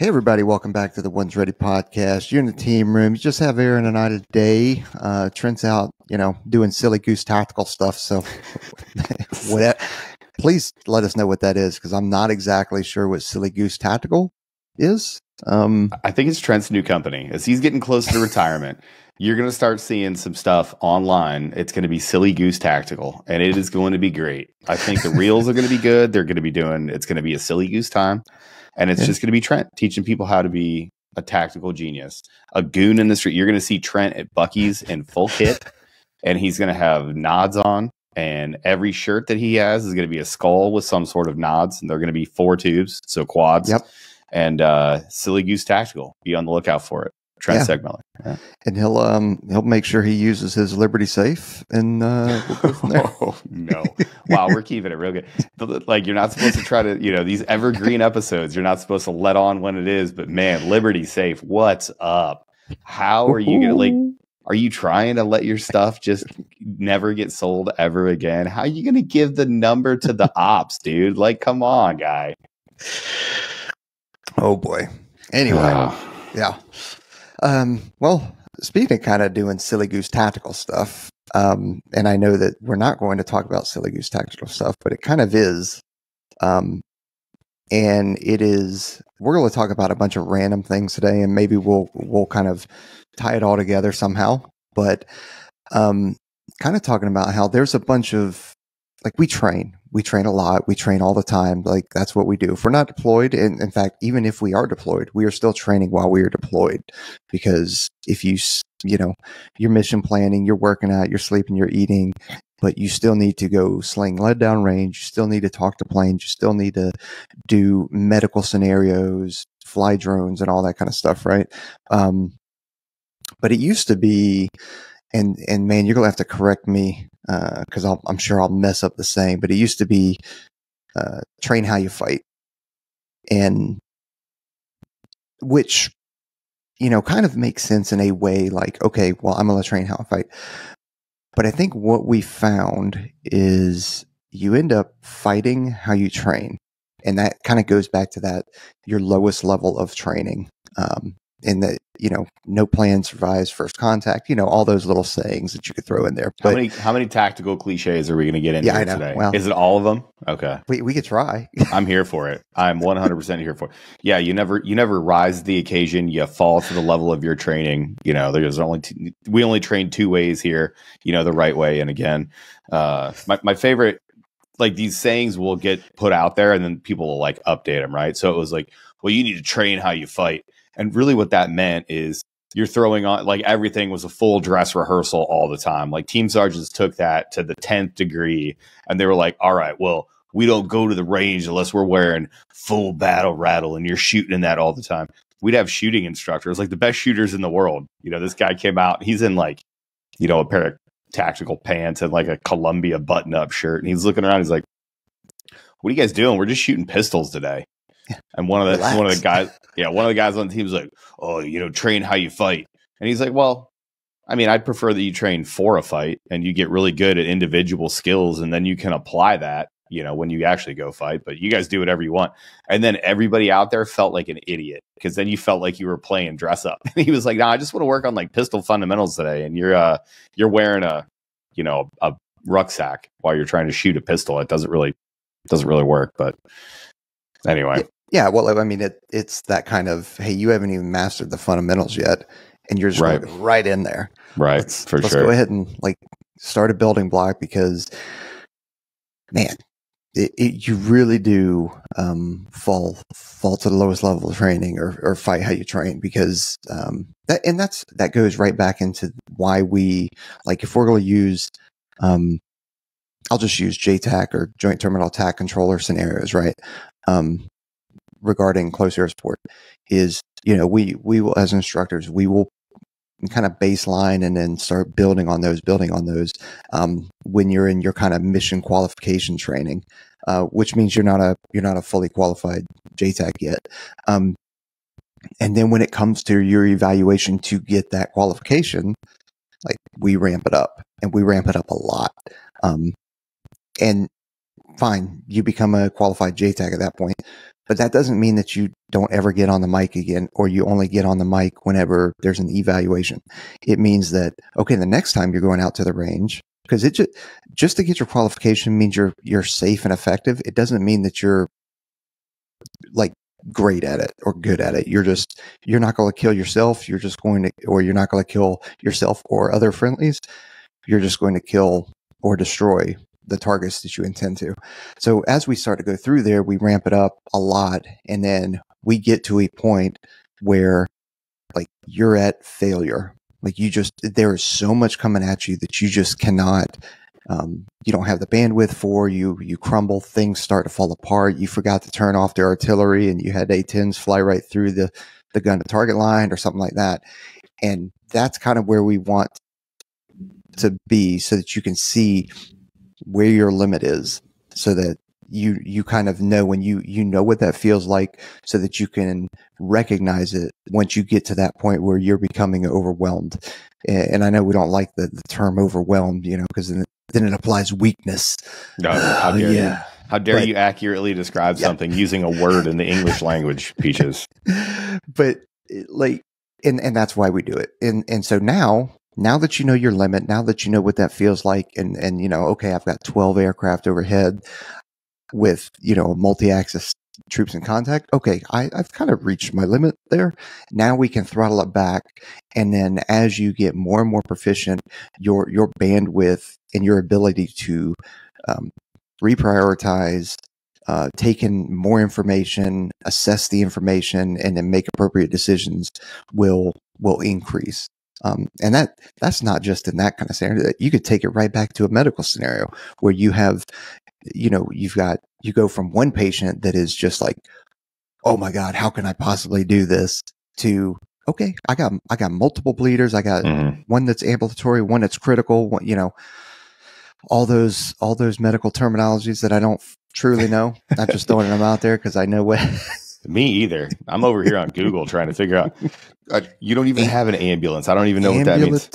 Hey everybody, welcome back to the One's Ready podcast. You're in the team room. You just have Aaron and I today. Trent's out, doing Silly Goose Tactical stuff. So please let us know what that is, because I'm not exactly sure what Silly Goose Tactical is. I think it's Trent's new company. As he's getting close to retirement, you're going to start seeing some stuff online. It's going to be Silly Goose Tactical, and it is going to be great. I think the reels are going to be good. It's going to be a Silly Goose time. And it's just going to be Trent teaching people how to be a tactical genius, a goon in the street. You're going to see Trent at Buc-ee's in full kit, and he's going to have nods on. And every shirt that he has is going to be a skull with some sort of nods. And they're going to be 4 tubes, so quads. Yep. And Silly Goose Tactical. Be on the lookout for it. Trent Segmiller. Yeah. And he'll make sure he uses his Liberty safe, and we'll go from there. Oh, no. Wow, we're keeping it real good. Like, you're not supposed to try to, these evergreen episodes, you're not supposed to let on when it is, but man, Liberty safe, what's up? How are you gonna, are you trying to let your stuff just never get sold ever again? How are you gonna give the number to the ops, dude? Like, come on, guy. Oh boy. Anyway, yeah. Well, speaking of kind of doing Silly Goose Tactical stuff, and I know that we're not going to talk about Silly Goose Tactical stuff, but it kind of is. And it is, we're going to talk about a bunch of random things today, and maybe we'll kind of tie it all together somehow. But kind of talking about how there's a bunch of, like, we train a lot. We train all the time. Like, that's what we do. If we're not deployed, and in fact, even if we are deployed, we are still training while we are deployed. Because if you're mission planning, you're working out, you're sleeping, you're eating, but you still need to go sling lead down range. You still need to talk to planes. You still need to do medical scenarios, fly drones, and all that kind of stuff, right? But it used to be, and man, you're gonna have to correct me, because I'm sure I'll mess up the saying, but it used to be train how you fight, and which kind of makes sense in a way. Like, okay, well, I'm gonna train how I fight, but I think what we found is you end up fighting how you train, and that kind of goes back to that your lowest level of training. And that, no plan survives first contact, all those little sayings that you could throw in there. But how many tactical cliches are we going to get into today? Well, is it all of them? Okay. We could try. I'm here for it. I'm 100% here for it. Yeah. You never rise to the occasion. You fall to the level of your training. There's we only train 2 ways here, the right way. And again, my favorite, like, these sayings will get put out there and then people will like update them. Right. So it was like, well, you need to train how you fight. And really what that meant is you're throwing on, like, everything was a full dress rehearsal all the time. Like, team sergeants took that to the 10th degree, and they were like, all right, well, we don't go to the range unless we're wearing full battle rattle and you're shooting in that all the time. We'd have shooting instructors, like the best shooters in the world. This guy came out, he's in like, a pair of tactical pants and like a Columbia button-up shirt. And he's looking around, he's like, what are you guys doing? We're just shooting pistols today. And one of the guys on the team was like, oh, train how you fight. And he's like, well, I mean, I'd prefer that you train for a fight and you get really good at individual skills, and then you can apply that, when you actually go fight. But you guys do whatever you want. And then everybody out there felt like an idiot, because then you felt like you were playing dress up. And he was like, no, I just want to work on like pistol fundamentals today. And you're wearing a rucksack while you're trying to shoot a pistol. It doesn't really work. But anyway. Yeah, well, I mean, it's that kind of, hey, you haven't even mastered the fundamentals yet, and you're just going right in there. Right, let's go ahead and like start a building block, because, man, you really do fall to the lowest level of training, or fight how you train, because that goes right back into why we, like, if we're going to use, I'll just use JTAC or Joint Terminal Attack Controller scenarios, right? Regarding close air support, is, we will, as instructors, we will kind of baseline and then start building on those when you're in your kind of mission qualification training, which means you're not a fully qualified JTAC yet. And then when it comes to your evaluation to get that qualification, like, we ramp it up, and we ramp it up a lot. And fine, you become a qualified JTAC at that point. But that doesn't mean that you don't ever get on the mic again, or you only get on the mic whenever there's an evaluation. It means that, okay, the next time you're going out to the range, because it just to get your qualification means you're safe and effective. It doesn't mean that you're like great at it or good at it. You're not going to kill yourself. You're not going to kill yourself or other friendlies. You're just going to kill or destroy the targets that you intend to. So as we start to go through there, we ramp it up a lot. And then we get to a point where like you're at failure. Like there is so much coming at you that you just cannot, you don't have the bandwidth for, you crumble, things start to fall apart. You forgot to turn off the artillery and you had A-10s fly right through the gun to target line or something like that. And that's kind of where we want to be, so that you can see where your limit is, so that you kind of know when you know what that feels like, so that you can recognize it once you get to that point where you're becoming overwhelmed. And I know we don't like the term overwhelmed, because then it applies weakness. No, how dare you accurately describe something using a word in the English language, Peaches? But and that's why we do it. And so now that you know your limit, now that you know what that feels like, and okay, I've got 12 aircraft overhead with, multi-axis troops in contact. Okay, I've kind of reached my limit there. Now we can throttle it back. And then as you get more and more proficient, your bandwidth and your ability to reprioritize, take in more information, assess the information, and then make appropriate decisions will increase. And that's not just in that kind of scenario. You could take it right back to a medical scenario where you have, you go from one patient that is just like, oh my God, how can I possibly do this, to, okay, I got multiple bleeders. I got one that's ambulatory, one that's critical, all those medical terminologies that I don't truly know. I'm just throwing them out there because I know what. Me either. I'm over here on Google trying to figure out. You don't even have an ambulance. I don't even know what that means.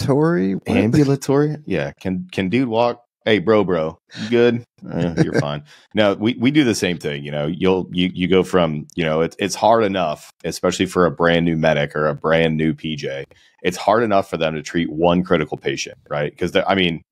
Ambulatory? Yeah. Can dude walk? Hey, bro, you good? You're fine. No, we do the same thing. You go from, it's hard enough, especially for a brand new medic or a brand new PJ. It's hard enough for them to treat one critical patient, right? Because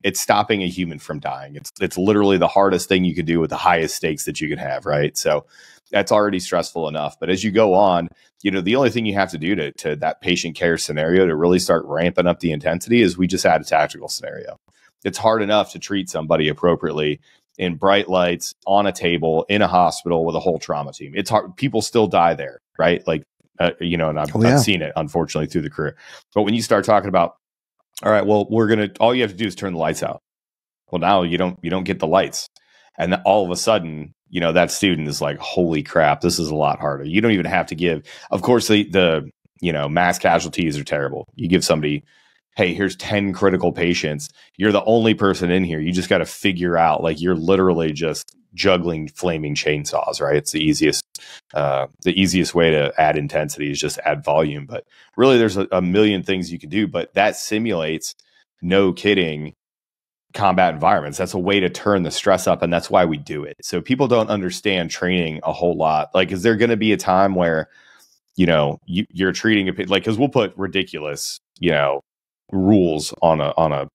it's stopping a human from dying. It's literally the hardest thing you could do with the highest stakes that you could have, right? So that's already stressful enough. But as you go on, the only thing you have to do to that patient care scenario to really start ramping up the intensity is we just add a tactical scenario. It's hard enough to treat somebody appropriately in bright lights, on a table, in a hospital with a whole trauma team. It's hard. People still die there, right? Like, and I've seen it, unfortunately, through the career. But when you start talking about, all right, well, all you have to do is turn the lights out. Well, now you don't get the lights. And all of a sudden, that student is like, holy crap, this is a lot harder. You don't even have to give, of course, the mass casualties are terrible. You give somebody, hey, here's 10 critical patients. You're the only person in here. You just got to figure out, like, you're literally just juggling flaming chainsaws, right? It's the easiest way to add intensity is just add volume. But really, there's a million things you can do. But that simulates, no kidding, combat environments. That's a way to turn the stress up, and that's why we do it. So people don't understand training a whole lot. Like, is there going to be a time where, you're treating because we'll put ridiculous, rules on a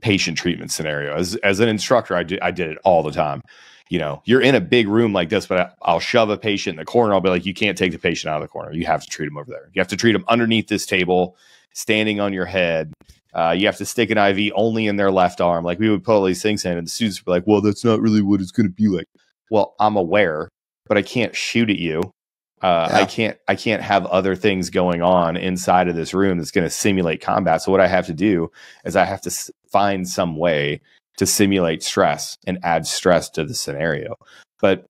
patient treatment scenario. As an instructor, I did it all the time. You're in a big room like this, but I'll shove a patient in the corner. I'll be like, you can't take the patient out of the corner. You have to treat him over there. You have to treat him underneath this table, standing on your head. You have to stick an IV only in their left arm. Like, we would put all these things in, and the students would be like, well, that's not really what it's going to be like. Well, I'm aware, but I can't shoot at you. I can't have other things going on inside of this room that's going to simulate combat. So what I have to do is I have to find some way to simulate stress and add stress to the scenario. But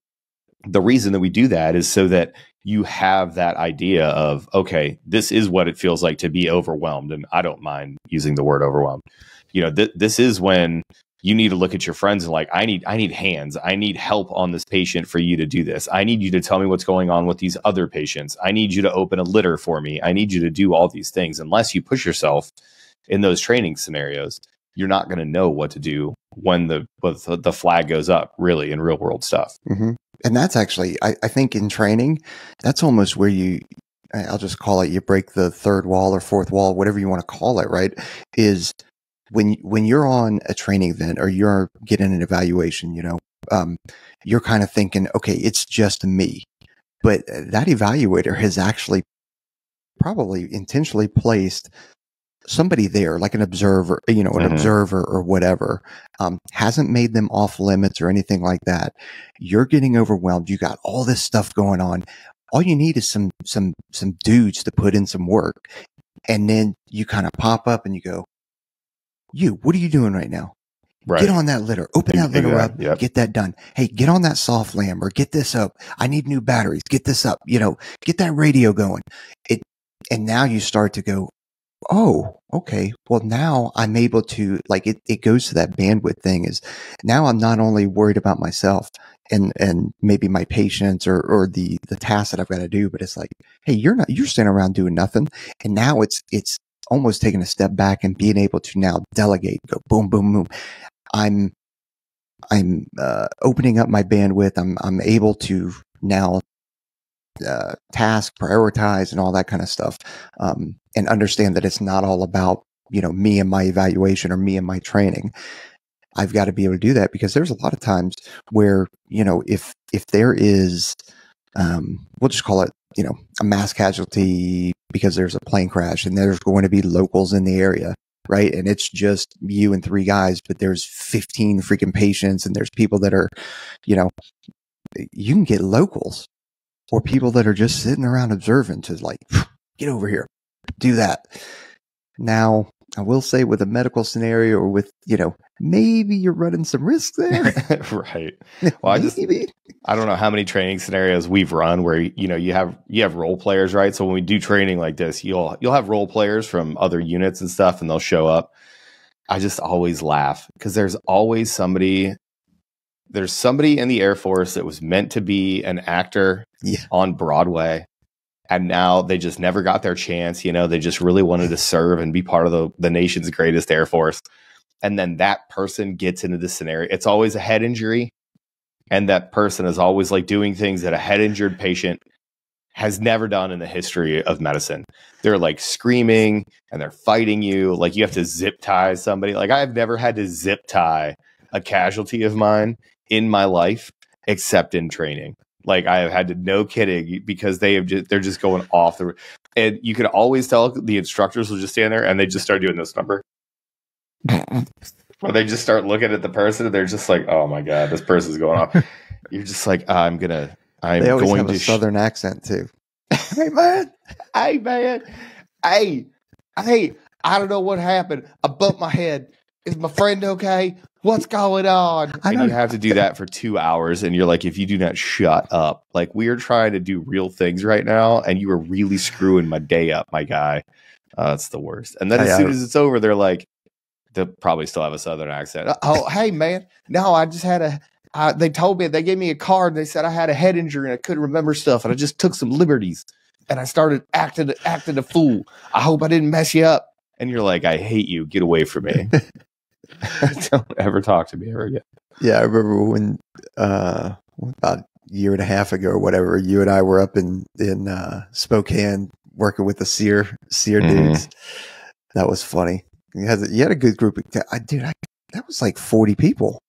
the reason that we do that is so that you have that idea of, okay, this is what it feels like to be overwhelmed. And I don't mind using the word overwhelmed. This is when you need to look at your friends and like, I need hands. I need help on this patient for you to do this. I need you to tell me what's going on with these other patients. I need you to open a litter for me. I need you to do all these things. Unless you push yourself in those training scenarios, you're not going to know what to do when the flag goes up, really, in real world stuff. Mm-hmm. And that's actually, I think in training, that's almost where I'll just call it, you break the third wall or fourth wall, whatever you want to call it, right? Is when you're on a training event or you're getting an evaluation, you're kind of thinking, okay, it's just me. But that evaluator has actually probably intentionally placed somebody there, like an observer, an observer or whatever, hasn't made them off limits or anything like that. You're getting overwhelmed. You got all this stuff going on. All you need is some dudes to put in some work. And then you kind of pop up and you go, what are you doing right now? Right. Get on that litter, open that litter up, get that done. Hey, get on that soft lamb or get this up. I need new batteries. Get this up, get that radio going. And now you start to go, oh, okay. Well, now I'm able to, like, it goes to that bandwidth thing is now I'm not only worried about myself and maybe my patients or the tasks that I've got to do, but it's like, hey, you're standing around doing nothing. And now it's almost taking a step back and being able to now delegate, go boom, boom, boom. I'm opening up my bandwidth. I'm able to now task, prioritize, and all that kind of stuff, and understand that it's not all about me and my evaluation or me and my training. I've got to be able to do that because there's a lot of times where if there is, we'll just call it a mass casualty because there's a plane crash and there's going to be locals in the area, right? And it's just you and 3 guys, but there's 15 freaking patients and there's people that are, you can get locals or people that are just sitting around observing to like, get over here, do that. Now, I will say with a medical scenario or with, maybe you're running some risks there. Right. Well, I don't know how many training scenarios we've run where, you have role players, right? So when we do training like this, you'll have role players from other units and stuff, and they'll show up. I just always laugh because there's always somebody in the Air Force that was meant to be an actor on Broadway. And now they just never got their chance. They just really wanted to serve and be part of the nation's greatest Air Force. And then that person gets into this scenario. It's always a head injury. And that person is always like doing things that a head injured patient has never done in the history of medicine. They're like screaming and they're fighting you. Like you have to zip tie somebody. Like I've never had to zip tie a casualty of mine in my life, except in training. Like I have had to, no kidding, because they're just going off the, and you could always tell the instructors will just stand there and they just start doing this number. Or they just start looking at the person and they're just like, oh my God, this person's going off. You're just like, They always have a southern accent too. Hey man. Hey, I don't know what happened. I bumped my head. Is my friend okay? What's going on? And you have to do that for 2 hours. And you're like, if you do not shut up, like we are trying to do real things right now. And you are really screwing my day up, my guy. It's the worst. And then as soon as it's over, they're like, they'll probably still have a southern accent. Oh, hey man. No, I just had they told me, they gave me a card. They said I had a head injury and I couldn't remember stuff. And I just took some liberties and I started acting a fool. I hope I didn't mess you up. And you're like, I hate you. Get away from me. Don't ever talk to me ever again. Yeah, I remember when about a year and a half ago or whatever, you and I were up in Spokane working with the SEER dudes. That was funny. You had a good group. That was like 40 people.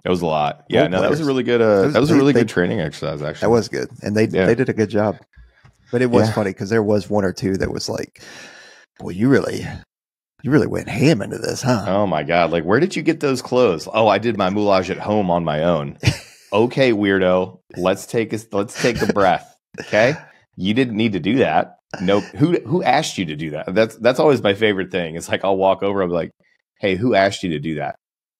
It was a lot. Yeah, no, that was a really good. That was a really good training exercise. Actually, that was good, and they did a good job. But it was funny because there was one or two that was like, "Boy, you really went ham into this, huh?" Oh my God! Like, where did you get those clothes? Oh, I did my moulage at home on my own. Okay, weirdo. Let's take a breath. Okay, you didn't need to do that. Nope. Who asked you to do that? That's always my favorite thing. It's like I'll walk over. I'm like, hey, who asked you to do that?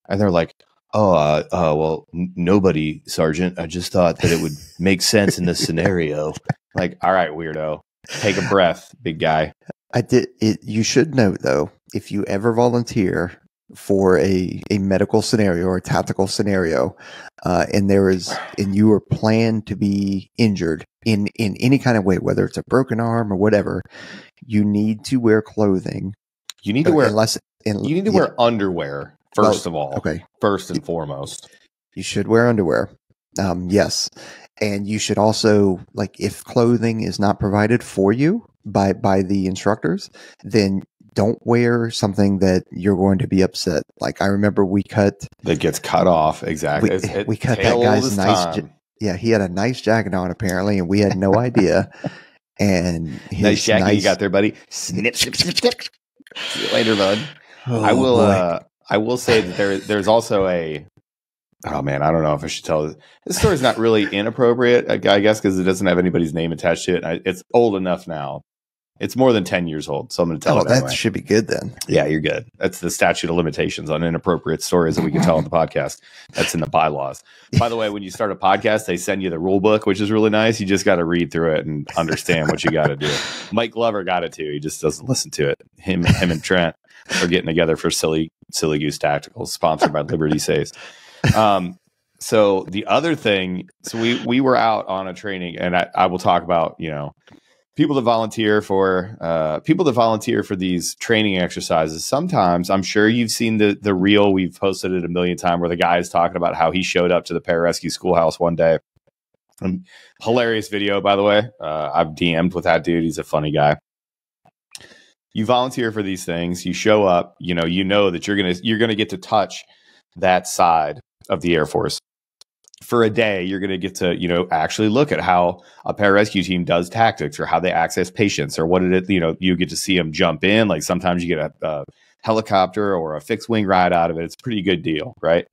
And they're like, well, nobody, Sergeant. I just thought that it would make sense in this scenario. Like, all right, weirdo, take a breath, big guy. You should note though, if you ever volunteer for a medical scenario or a tactical scenario, and you are planned to be injured in any kind of way, whether it's a broken arm or whatever, you need to wear clothing. You need to wear wear underwear first of all. Okay, first and foremost, you should wear underwear. Yes. And you should also, like, if clothing is not provided for you by the instructors, then don't wear something that you're going to be upset. Like, I remember that gets cut off. Exactly. We cut that guy's nice. Yeah, he had a nice jacket on apparently, and we had no idea. And his nice jacket you got there, buddy. Snip, snip, snip, snip. See you later, bud. Oh, I will say that there's also a. Oh man, I don't know if I should tell this story's not really inappropriate, I guess, because it doesn't have anybody's name attached to it. It's old enough now. It's more than 10 years old, so I'm going to tell it that anyway. Should be good then. Yeah, you're good. That's the statute of limitations on inappropriate stories that we can tell on the podcast. That's in the bylaws. By the way, when you start a podcast, they send you the rule book, which is really nice. You just got to read through it and understand what you got to do. Mike Glover got it too. He just doesn't listen to it. Him and Trent are getting together for Silly Goose Tactical, sponsored by Liberty Saves. So the other thing, so we were out on a training, and I will talk about, people that volunteer for these training exercises. Sometimes I'm sure you've seen the reel, we've posted it a million times, where the guy is talking about how he showed up to the pararescue schoolhouse one day. Hilarious video, by the way. I've DM'd with that dude. He's a funny guy. You volunteer for these things. You show up. You know that you're gonna get to touch that side of the Air Force. For a day, you're going to get to, actually look at how a pararescue team does tactics, or how they access patients, or what you get to see them jump in. Like sometimes you get a helicopter or a fixed wing ride out of it. It's a pretty good deal, right?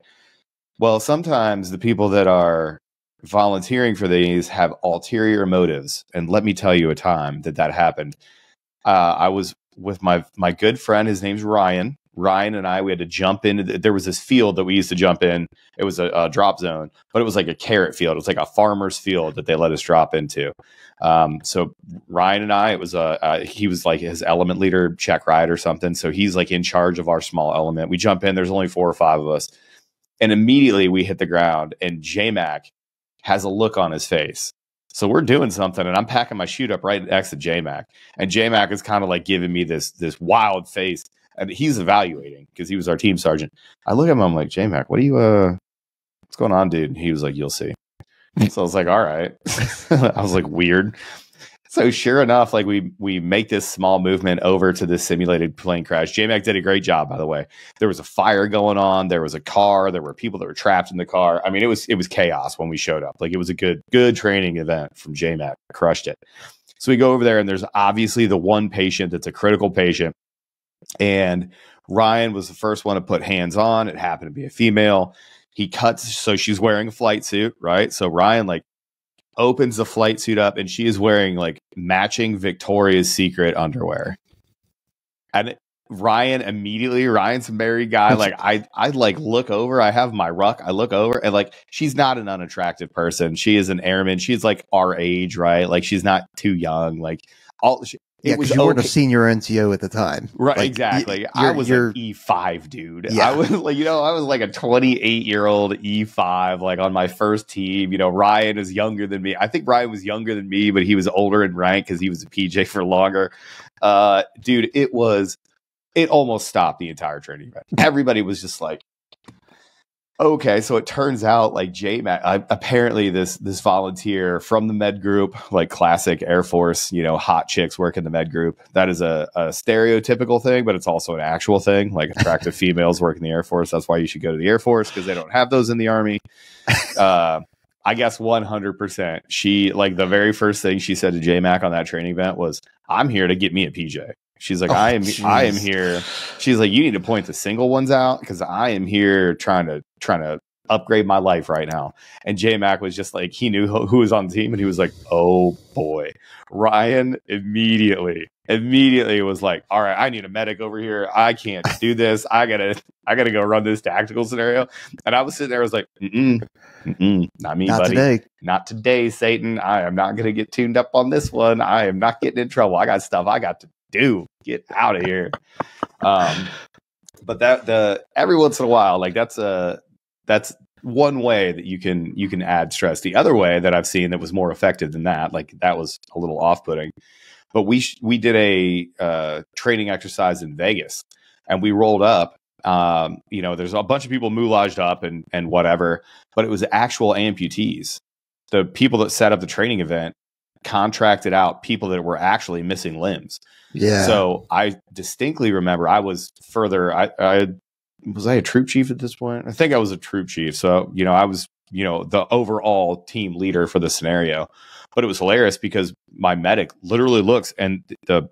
Well, sometimes the people that are volunteering for these have ulterior motives. And let me tell you a time that happened. I was with my good friend. His name's Ryan. Ryan and I, we had to jump in. There was this field that we used to jump in. It was a drop zone, but it was like a carrot field. It was like a farmer's field that they let us drop into. So Ryan and I, it was he was like his element leader, check ride or something. So he's like in charge of our small element. We jump in. There's only 4 or 5 of us, and immediately we hit the ground. And JMac has a look on his face. So we're doing something, and I'm packing my chute up right next to JMac, and JMac is kind of like giving me this wild face. And he's evaluating because he was our team sergeant. I look at him, I'm like, J-Mac, what's going on, dude? And he was like, you'll see. So I was like, all right. I was like, weird. So sure enough, like we make this small movement over to this simulated plane crash. J-Mac did a great job, by the way. There was a fire going on. There was a car. There were people that were trapped in the car. I mean, it was chaos when we showed up. Like, it was a good training event from J-Mac. Crushed it. So we go over there, and there's obviously the one patient that's a critical patient. And Ryan was the first one to put hands on. It happened to be a female. He cuts, so she's wearing a flight suit, right? So Ryan opens the flight suit up, and she is wearing matching Victoria's Secret underwear. And Ryan's a married guy. I look over, I have my ruck. I look over, and she's not an unattractive person. She is an airman. She's our age, right? She's not too young. Yeah, because you weren't a senior NCO at the time. Right, exactly. I was an E5 dude. Yeah. I was I was a 28-year-old E5, on my first team. Ryan is younger than me. I think Ryan was younger than me, but he was older in rank because he was a PJ for longer. Dude, it almost stopped the entire training event. Everybody was just like, okay, so it turns out J-Mac, apparently this volunteer from the med group, classic Air Force, hot chicks work in the med group. That is a stereotypical thing, but it's also an actual thing. Attractive females work in the Air Force. That's why you should go to the Air Force, because they don't have those in the Army. I guess 100%. She, the very first thing she said to J-Mac on that training event was, "I'm here to get me a PJ." She's like, I am here. She's like, you need to point the single ones out, because I am here trying to upgrade my life right now. And J-Mac was just he knew who was on the team, and he was like, oh boy. Ryan immediately was like, all right, I need a medic over here. I can't do this. I gotta go run this tactical scenario. And I was sitting there, I was like, not me, buddy. Today. Not today, Satan. I am not gonna get tuned up on this one. I am not getting in trouble. I got stuff I got to do. Get out of here. But every once in a while, that's one way that you can add stress. The other way that I've seen that was more effective than that, that was a little off-putting, but we did a training exercise in Vegas, and we rolled up You know, there's a bunch of people moulaged up and whatever, but it was actual amputees. The people that set up the training event contracted out people that were actually missing limbs. Yeah. So I distinctly remember I was further, was I a troop chief at this point? I think I was a troop chief. So, you know, I was, you know, the overall team leader for the scenario, but it was hilarious because my medic literally looks, and the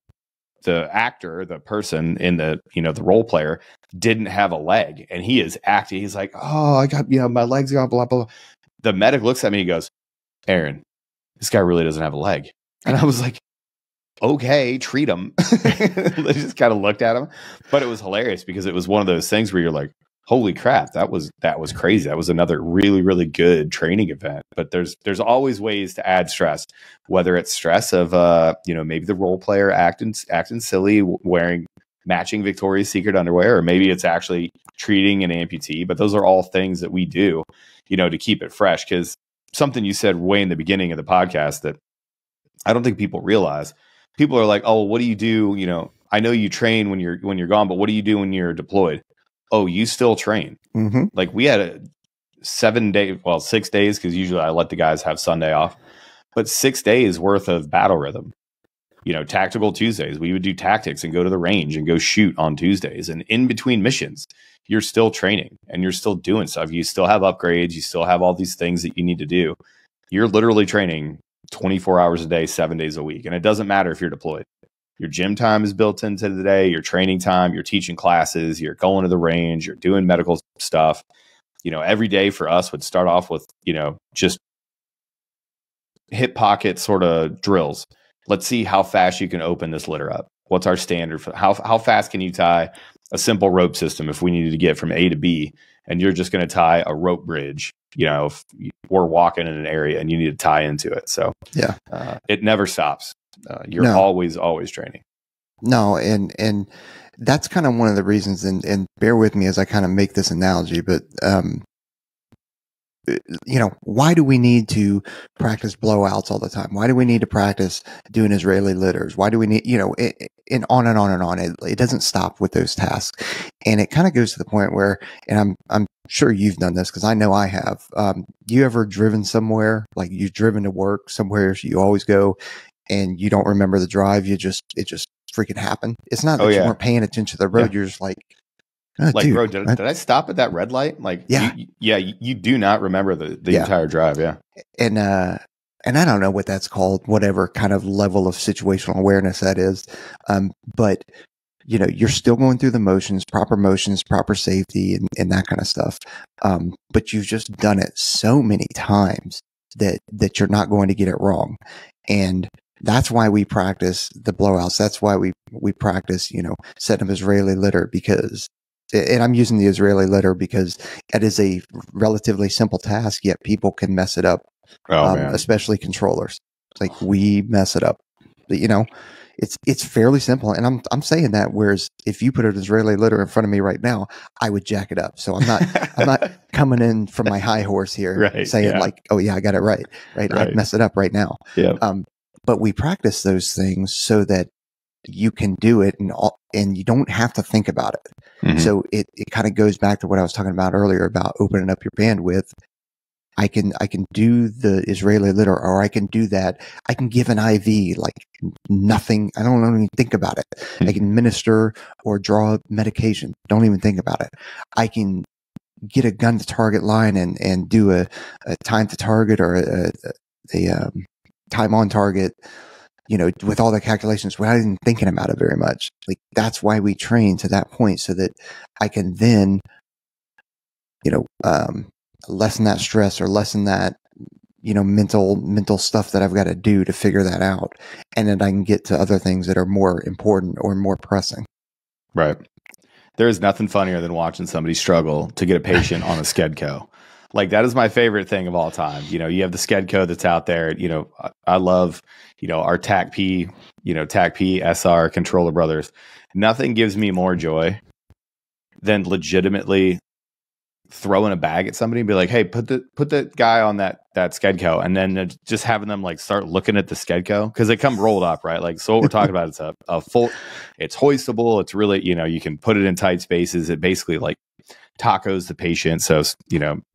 actor, the person in the, you know, the role player didn't have a leg, and he is acting. He's like, oh, I got, you know, my leg's gone, blah, blah, blah. The medic looks at me and goes, Aaron, this guy really doesn't have a leg. And I was like, okay, treat him. They just kind of looked at him, but it was hilarious because it was one of those things where you're like, holy crap, that was crazy. That was another really, really good training event. But there's always ways to add stress, whether it's stress of you know, maybe the role player acting silly, wearing matching Victoria's Secret underwear, or maybe it's actually treating an amputee. But those are all things that we do, you know, to keep it fresh. Because something you said way in the beginning of the podcast that I don't think people realize. People are like, oh, what do you do? You know, I know you train when you're gone, but what do you do when you're deployed? Oh, you still train. Mm-hmm. Like we had a 6 days, because usually I let the guys have Sunday off, but 6 days worth of battle rhythm. You know, tactical Tuesdays, we would do tactics and go to the range and go shoot on Tuesdays. And in between missions, you're still training and you're still doing stuff. You still have upgrades. You still have all these things that you need to do. You're literally training 24 hours a day, 7 days a week. And it doesn't matter if you're deployed. Your gym time is built into the day, your training time, you're teaching classes, you're going to the range, you're doing medical stuff. You know, every day for us would start off with, you know, just hip pocket sort of drills. Let's see how fast you can open this litter up. What's our standard for how fast can you tie a simple rope system if we needed to get from A to B, and you're just going to tie a rope bridge, you know, if we're walking in an area and you need to tie into it. So yeah, it never stops. You're always training. No, and that's kind of one of the reasons, and bear with me as I kind of make this analogy, but you know, why do we need to practice blowouts all the time? Why do we need to practice doing Israeli litters? Why do we need, you know, and on and on and on. It doesn't stop with those tasks. And it kind of goes to the point where, and I'm sure you've done this because I know I have. You ever driven somewhere, like you've driven to work somewhere, so you always go and you don't remember the drive. It just freaking happened. It's not that you weren't paying attention to the road. You're just like, oh, like, dude, bro, did I stop at that red light? Like, you do not remember the entire drive. Yeah. And I don't know what that's called, whatever kind of level of situational awareness that is. But you know, you're still going through the motions, proper safety and that kind of stuff. But you've just done it so many times that you're not going to get it wrong. And that's why we practice the blowouts. That's why we practice, you know, setting up Israeli litter, because, and I'm using the Israeli litter because it is a relatively simple task, yet people can mess it up. Especially controllers. It's like we mess it up. But, you know, it's fairly simple. And I'm saying that, whereas if you put an Israeli litter in front of me right now, I would jack it up. So I'm not coming in from my high horse here saying like, oh yeah, I got it right. I'd mess it up right now. Yeah. But we practice those things so that you can do it and you don't have to think about it. Mm-hmm. So it kind of goes back to what I was talking about earlier about opening up your bandwidth. I can do the Israeli litter, or I can do that. I can give an IV like nothing. I don't even think about it. Mm-hmm. I can administer or draw medication. Don't even think about it. I can get a gun to target line and do a time to target or a time on target, you know, with all the calculations without even thinking about it very much. Like, that's why we train to that point, so that I can then, you know, lessen that stress or lessen that, you know, mental stuff that I've got to do to figure that out. And then I can get to other things that are more important or more pressing. Right. There is nothing funnier than watching somebody struggle to get a patient on a Skedco. Like, that is my favorite thing of all time. You know, you have the Skedco that's out there. You know, I love, you know, our TAC-P, SR controller brothers. Nothing gives me more joy than legitimately throwing a bag at somebody and be like, hey, put the guy on that Skedco, and then just having them like start looking at the Skedco, because they come rolled up, right? Like, so what we're talking about is a full, it's hoistable. It's really, you can put it in tight spaces. It basically like tacos the patient. So,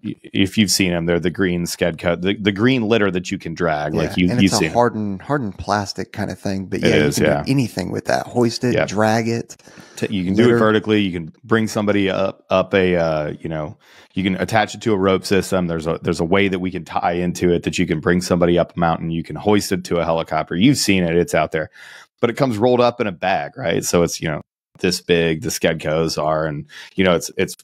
if you've seen them, they're the green Skedco, the green litter that you can drag. Like and it's a hardened plastic kind of thing. But yeah, you can do anything with that. Hoist it, drag it. You can do it vertically. You can bring somebody up a, you can attach it to a rope system. There's a way that we can tie into it that you can bring somebody up a mountain. You can hoist it to a helicopter. You've seen it. It's out there. But it comes rolled up in a bag, right? So it's, this big, the Skedcos are, and, it's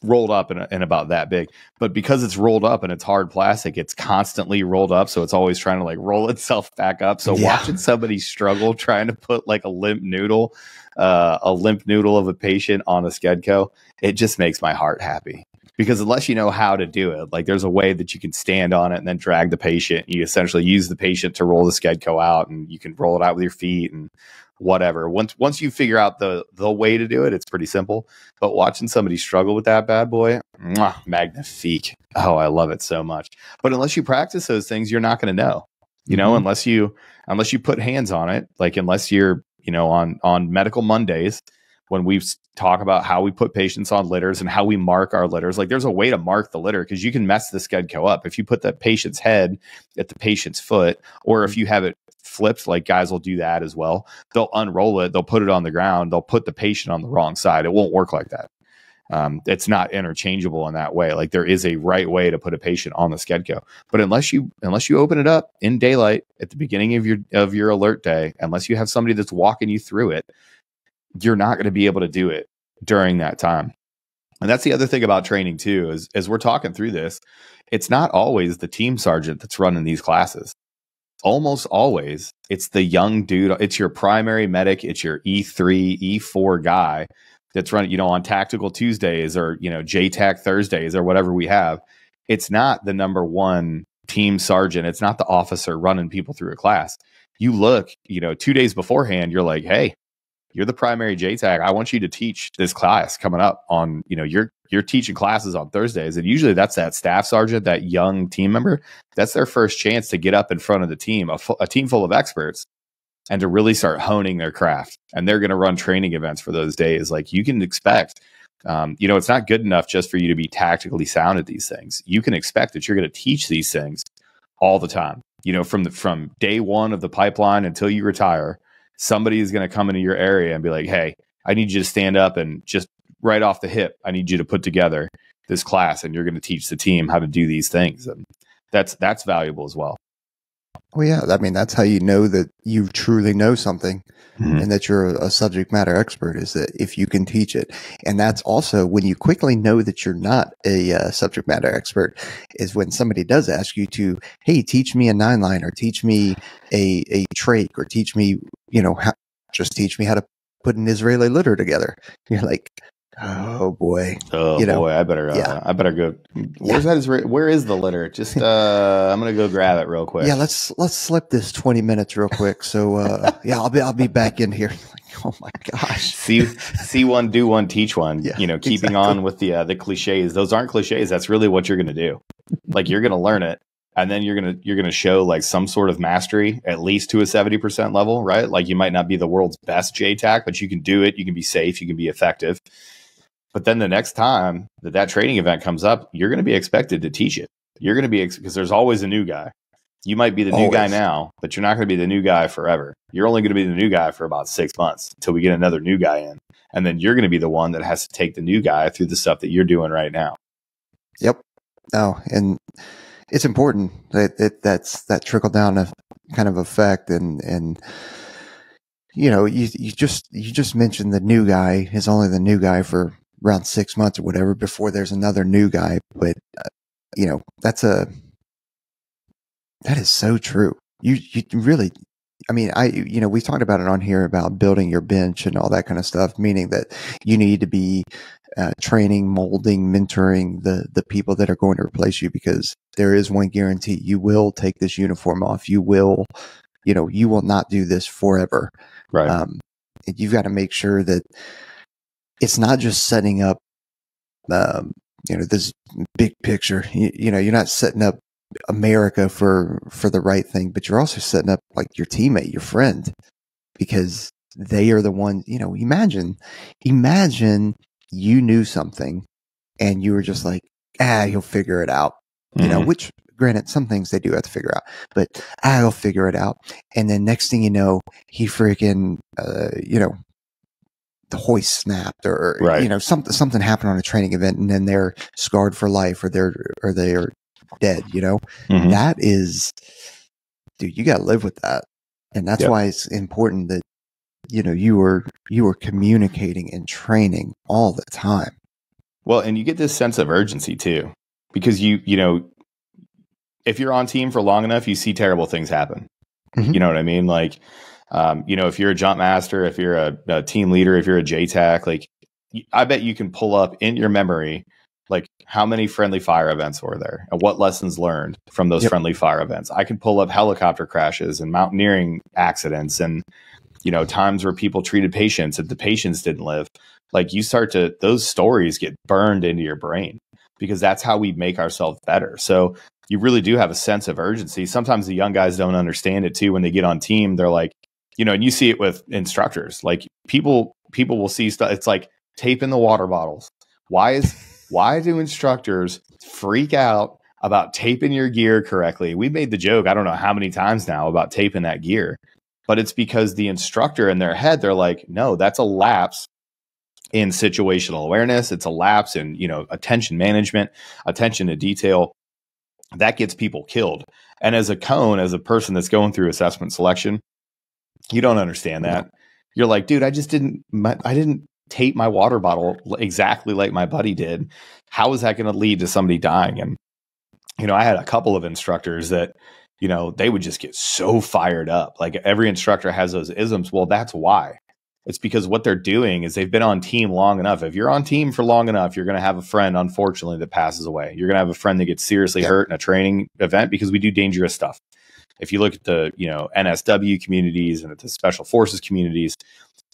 rolled up in about that big. But because it's rolled up and it's hard plastic, it's constantly rolled up. So it's always trying to like roll itself back up. So watching somebody struggle trying to put like a limp noodle of a patient on a Skedco, it just makes my heart happy. Because unless you know how to do it, like there's a way that you can stand on it and then drag the patient. You essentially use the patient to roll the Skedco out, and you can roll it out with your feet and whatever. Once you figure out the way to do it, it's pretty simple. But watching somebody struggle with that bad boy, magnifique. Oh, I love it so much. But unless you practice those things, you're not going to know. Unless you put hands on it, like unless you're, on medical Mondays, when we talk about how we put patients on litters and how we mark our litters, like there's a way to mark the litter, because you can mess the Skedco up. If you put that patient's head at the patient's foot, or if you have it flipped, like guys will do that as well. They'll unroll it, they'll put it on the ground, they'll put the patient on the wrong side. It won't work like that. It's not interchangeable in that way. Like there is a right way to put a patient on the Skedco, but unless you open it up in daylight at the beginning of your alert day, unless you have somebody that's walking you through it, you're not going to be able to do it during that time. And that's the other thing about training too, is as we're talking through this, it's not always the team sergeant that's running these classes. Almost always it's the young dude. It's your primary medic. It's your E3, E4 guy that's running, on Tactical Tuesdays or, JTAC Thursdays or whatever we have. It's not the number one team sergeant. It's not the officer running people through a class. You look, 2 days beforehand, you're like, hey, you're the primary JTAC. I want you to teach this class coming up on, you're teaching classes on Thursdays. And usually that's that staff sergeant, that young team member. That's their first chance to get up in front of the team, a team full of experts, and to really start honing their craft. And they're going to run training events for those days. Like you can expect, it's not good enough just for you to be tactically sound at these things. You can expect that you're going to teach these things all the time. From day one of the pipeline until you retire, somebody is going to come into your area and be like, hey, I need you to stand up and just right off the hip, I need you to put together this class, and you're going to teach the team how to do these things. And that's valuable as well. Well, yeah, I mean, that's how you know that you truly know something and that you're a subject matter expert, is that if you can teach it. And that's also when you quickly know that you're not a subject matter expert, is when somebody does ask you to, hey, teach me a 9-line, or teach me a trach, or teach me, just teach me how to put an Israeli litter together. You're like, oh boy. Boy, I better go. Where is the litter? Just I'm gonna go grab it real quick. Yeah, let's slip this 20 minutes real quick. So I'll be back in here. Like, oh my gosh. See one, do one, teach one. Yeah, keeping exactly on with the cliches. Those aren't cliches. That's really what you're gonna do. Like you're gonna learn it, and then you're gonna show like some sort of mastery, at least to a 70% level, right? Like you might not be the world's best JTAC, but you can do it. You can be safe. You can be effective. But then the next time that training event comes up, you're going to be expected to teach it. You're going to be, because there's always a new guy. You might be the new guy now, but you're not going to be the new guy forever. You're only going to be the new guy for about 6 months until we get another new guy in. And then you're going to be the one that has to take the new guy through the stuff that you're doing right now. Yep. Oh, and it's important that's that trickle down of kind of effect. And you just mentioned the new guy is only the new guy for around 6 months or whatever before there's another new guy. But, that is so true. You really, I mean, we talked about it on here about building your bench and all that kind of stuff, meaning that you need to be training, molding, mentoring the people that are going to replace you, because there is one guarantee: you will take this uniform off. You will not do this forever. Right. You've got to make sure that it's not just setting up, this big picture. You know, you're not setting up America for the right thing, but you're also setting up like your teammate, your friend, because they are the ones. You know, imagine you knew something and you were just like, he'll figure it out. You know, which granted, some things they do have to figure out, but he'll figure it out. And then next thing you know, he freaking, the hoist snapped or, something happened on a training event and then they're scarred for life or they're dead, that is, dude, you got to live with that. And that's why it's important that, you were communicating and training all the time. Well, and you get this sense of urgency too, because if you're on team for long enough, you see terrible things happen. You know what I mean? Like, if you're a jump master, if you're a team leader, if you're a JTAC, like I bet you can pull up in your memory, like how many friendly fire events were there and what lessons learned from those friendly fire events. I can pull up helicopter crashes and mountaineering accidents and, times where people treated patients and the patients didn't live. Like those stories get burned into your brain because that's how we make ourselves better. So you really do have a sense of urgency. Sometimes the young guys don't understand it too. When they get on team, they're like, and you see it with instructors, like people will see stuff. It's like tape in the water bottles. Why do instructors freak out about taping your gear correctly? We made the joke, I don't know how many times now, about taping that gear, but it's because the instructor in their head, they're like, no, that's a lapse in situational awareness. It's a lapse in, attention management, attention to detail. That gets people killed. And as a person that's going through assessment selection, you don't understand that. You're like, dude, I didn't tape my water bottle exactly like my buddy did. How is that going to lead to somebody dying? And, I had a couple of instructors that, they would just get so fired up. Like every instructor has those isms. Well, that's why. It's because what they're doing is they've been on team long enough. If you're on team for long enough, you're going to have a friend, unfortunately, that passes away. You're going to have a friend that gets seriously hurt in a training event because we do dangerous stuff. If you look at the, NSW communities and at the special forces communities,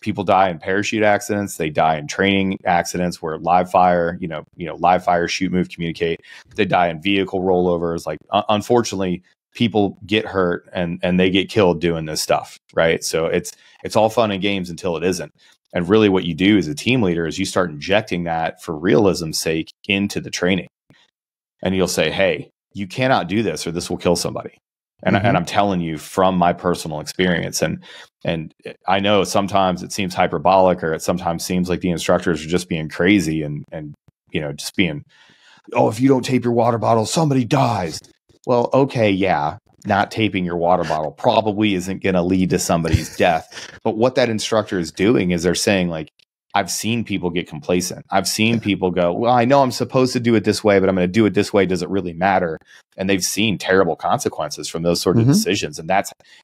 people die in parachute accidents. They die in training accidents where live fire, live fire, shoot, move, communicate. They die in vehicle rollovers. Like, unfortunately, people get hurt and they get killed doing this stuff. Right. So it's all fun and games until it isn't. And really what you do as a team leader is you start injecting that for realism's sake into the training. And you'll say, hey, you cannot do this or this will kill somebody. And, and I'm telling you from my personal experience. And I know sometimes it seems hyperbolic or it sometimes seems like the instructors are just being crazy and just being, oh, if you don't tape your water bottle, somebody dies. Well, okay, yeah, not taping your water bottle probably isn't going to lead to somebody's death. But what that instructor is doing is they're saying, like, I've seen people get complacent. I've seen people go, well, I know I'm supposed to do it this way, but I'm going to do it this way. Does it really matter? And they've seen terrible consequences from those sort of decisions. And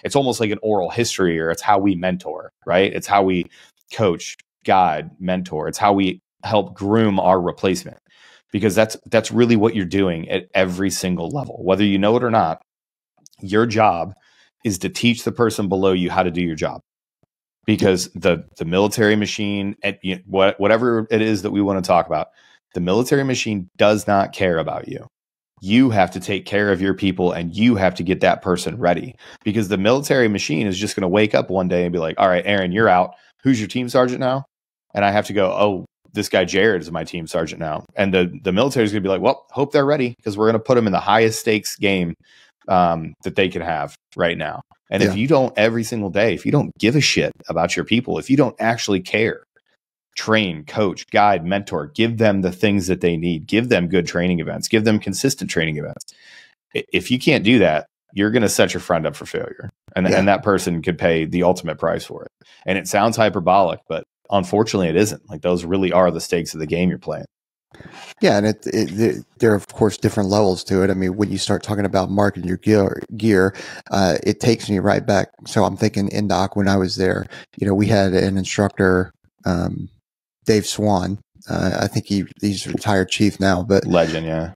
it's almost like an oral history, or it's how we mentor, right? It's how we coach, guide, mentor. It's how we help groom our replacement. Because that's really what you're doing at every single level. Whether you know it or not, your job is to teach the person below you how to do your job. Because the military machine, whatever it is that we want to talk about, the military machine does not care about you. You have to take care of your people and you have to get that person ready. Because the military machine is just going to wake up one day and be like, all right, Aaron, you're out. Who's your team sergeant now? And I have to go, oh, this guy Jared is my team sergeant now. And the military is going to be like, well, hope they're ready because we're going to put them in the highest stakes game that they can have right now. And if you don't every single day, if you don't give a shit about your people, if you don't actually care, train, coach, guide, mentor, give them the things that they need, give them good training events, give them consistent training events. If you can't do that, you're going to set your friend up for failure. And that person could pay the ultimate price for it. And it sounds hyperbolic, but unfortunately it isn't. Like, those really are the stakes of the game you're playing. Yeah, and there are, of course, different levels to it. I mean, when you start talking about marketing your gear, it takes me right back. So I'm thinking NDOC when I was there, we had an instructor, Dave Swan. I think he's a retired chief now, but legend, yeah.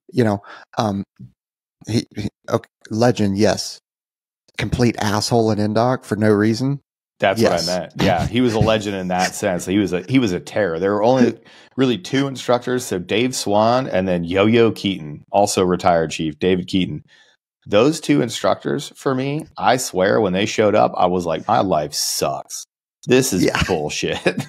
Okay, legend, yes. Complete asshole in NDOC for no reason. That's what I meant. Yeah, he was a legend in that sense. He was a terror. There were only really two instructors, so Dave Swan and then Yo-Yo Keaton, also retired chief, David Keaton. Those two instructors for me, I swear, when they showed up, I was like, my life sucks. This is bullshit.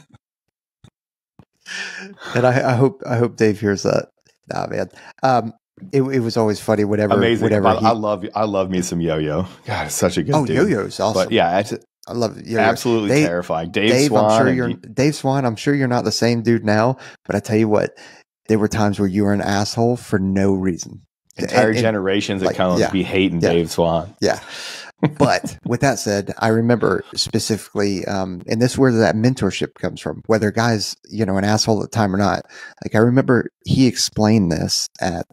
And I hope Dave hears that. Nah, man. It was always funny. Amazing. Whatever. I love me some Yo-Yo. God, it's such a good dude. Yo-Yo's awesome. But yeah, I love Yo-Yo. Absolutely terrifying. Dave Swan. Dave Swan, I'm sure you're not the same dude now, but I tell you what, there were times where you were an asshole for no reason. Entire generations of cones be hating Dave Swan. Yeah. But with that said, I remember specifically, and this is where that mentorship comes from, whether guy's, an asshole at the time or not. Like, I remember he explained this at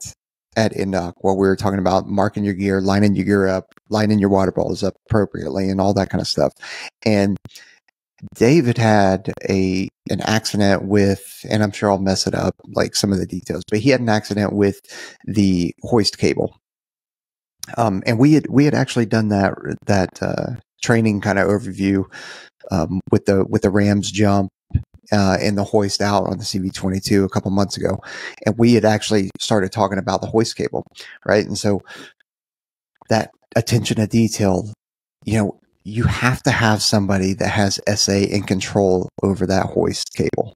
Indoc while we were talking about marking your gear, lining your gear up, lining your water bottles up appropriately and all that kind of stuff. And David had an accident with, and I'm sure I'll mess it up, like some of the details, but he had an accident with the hoist cable. And we had actually done that training kind of overview, with the Rams jump, and the hoist out on the CV22 a couple months ago. And we had actually started talking about the hoist cable. Right. And so that attention to detail, you have to have somebody that has SA and control over that hoist cable,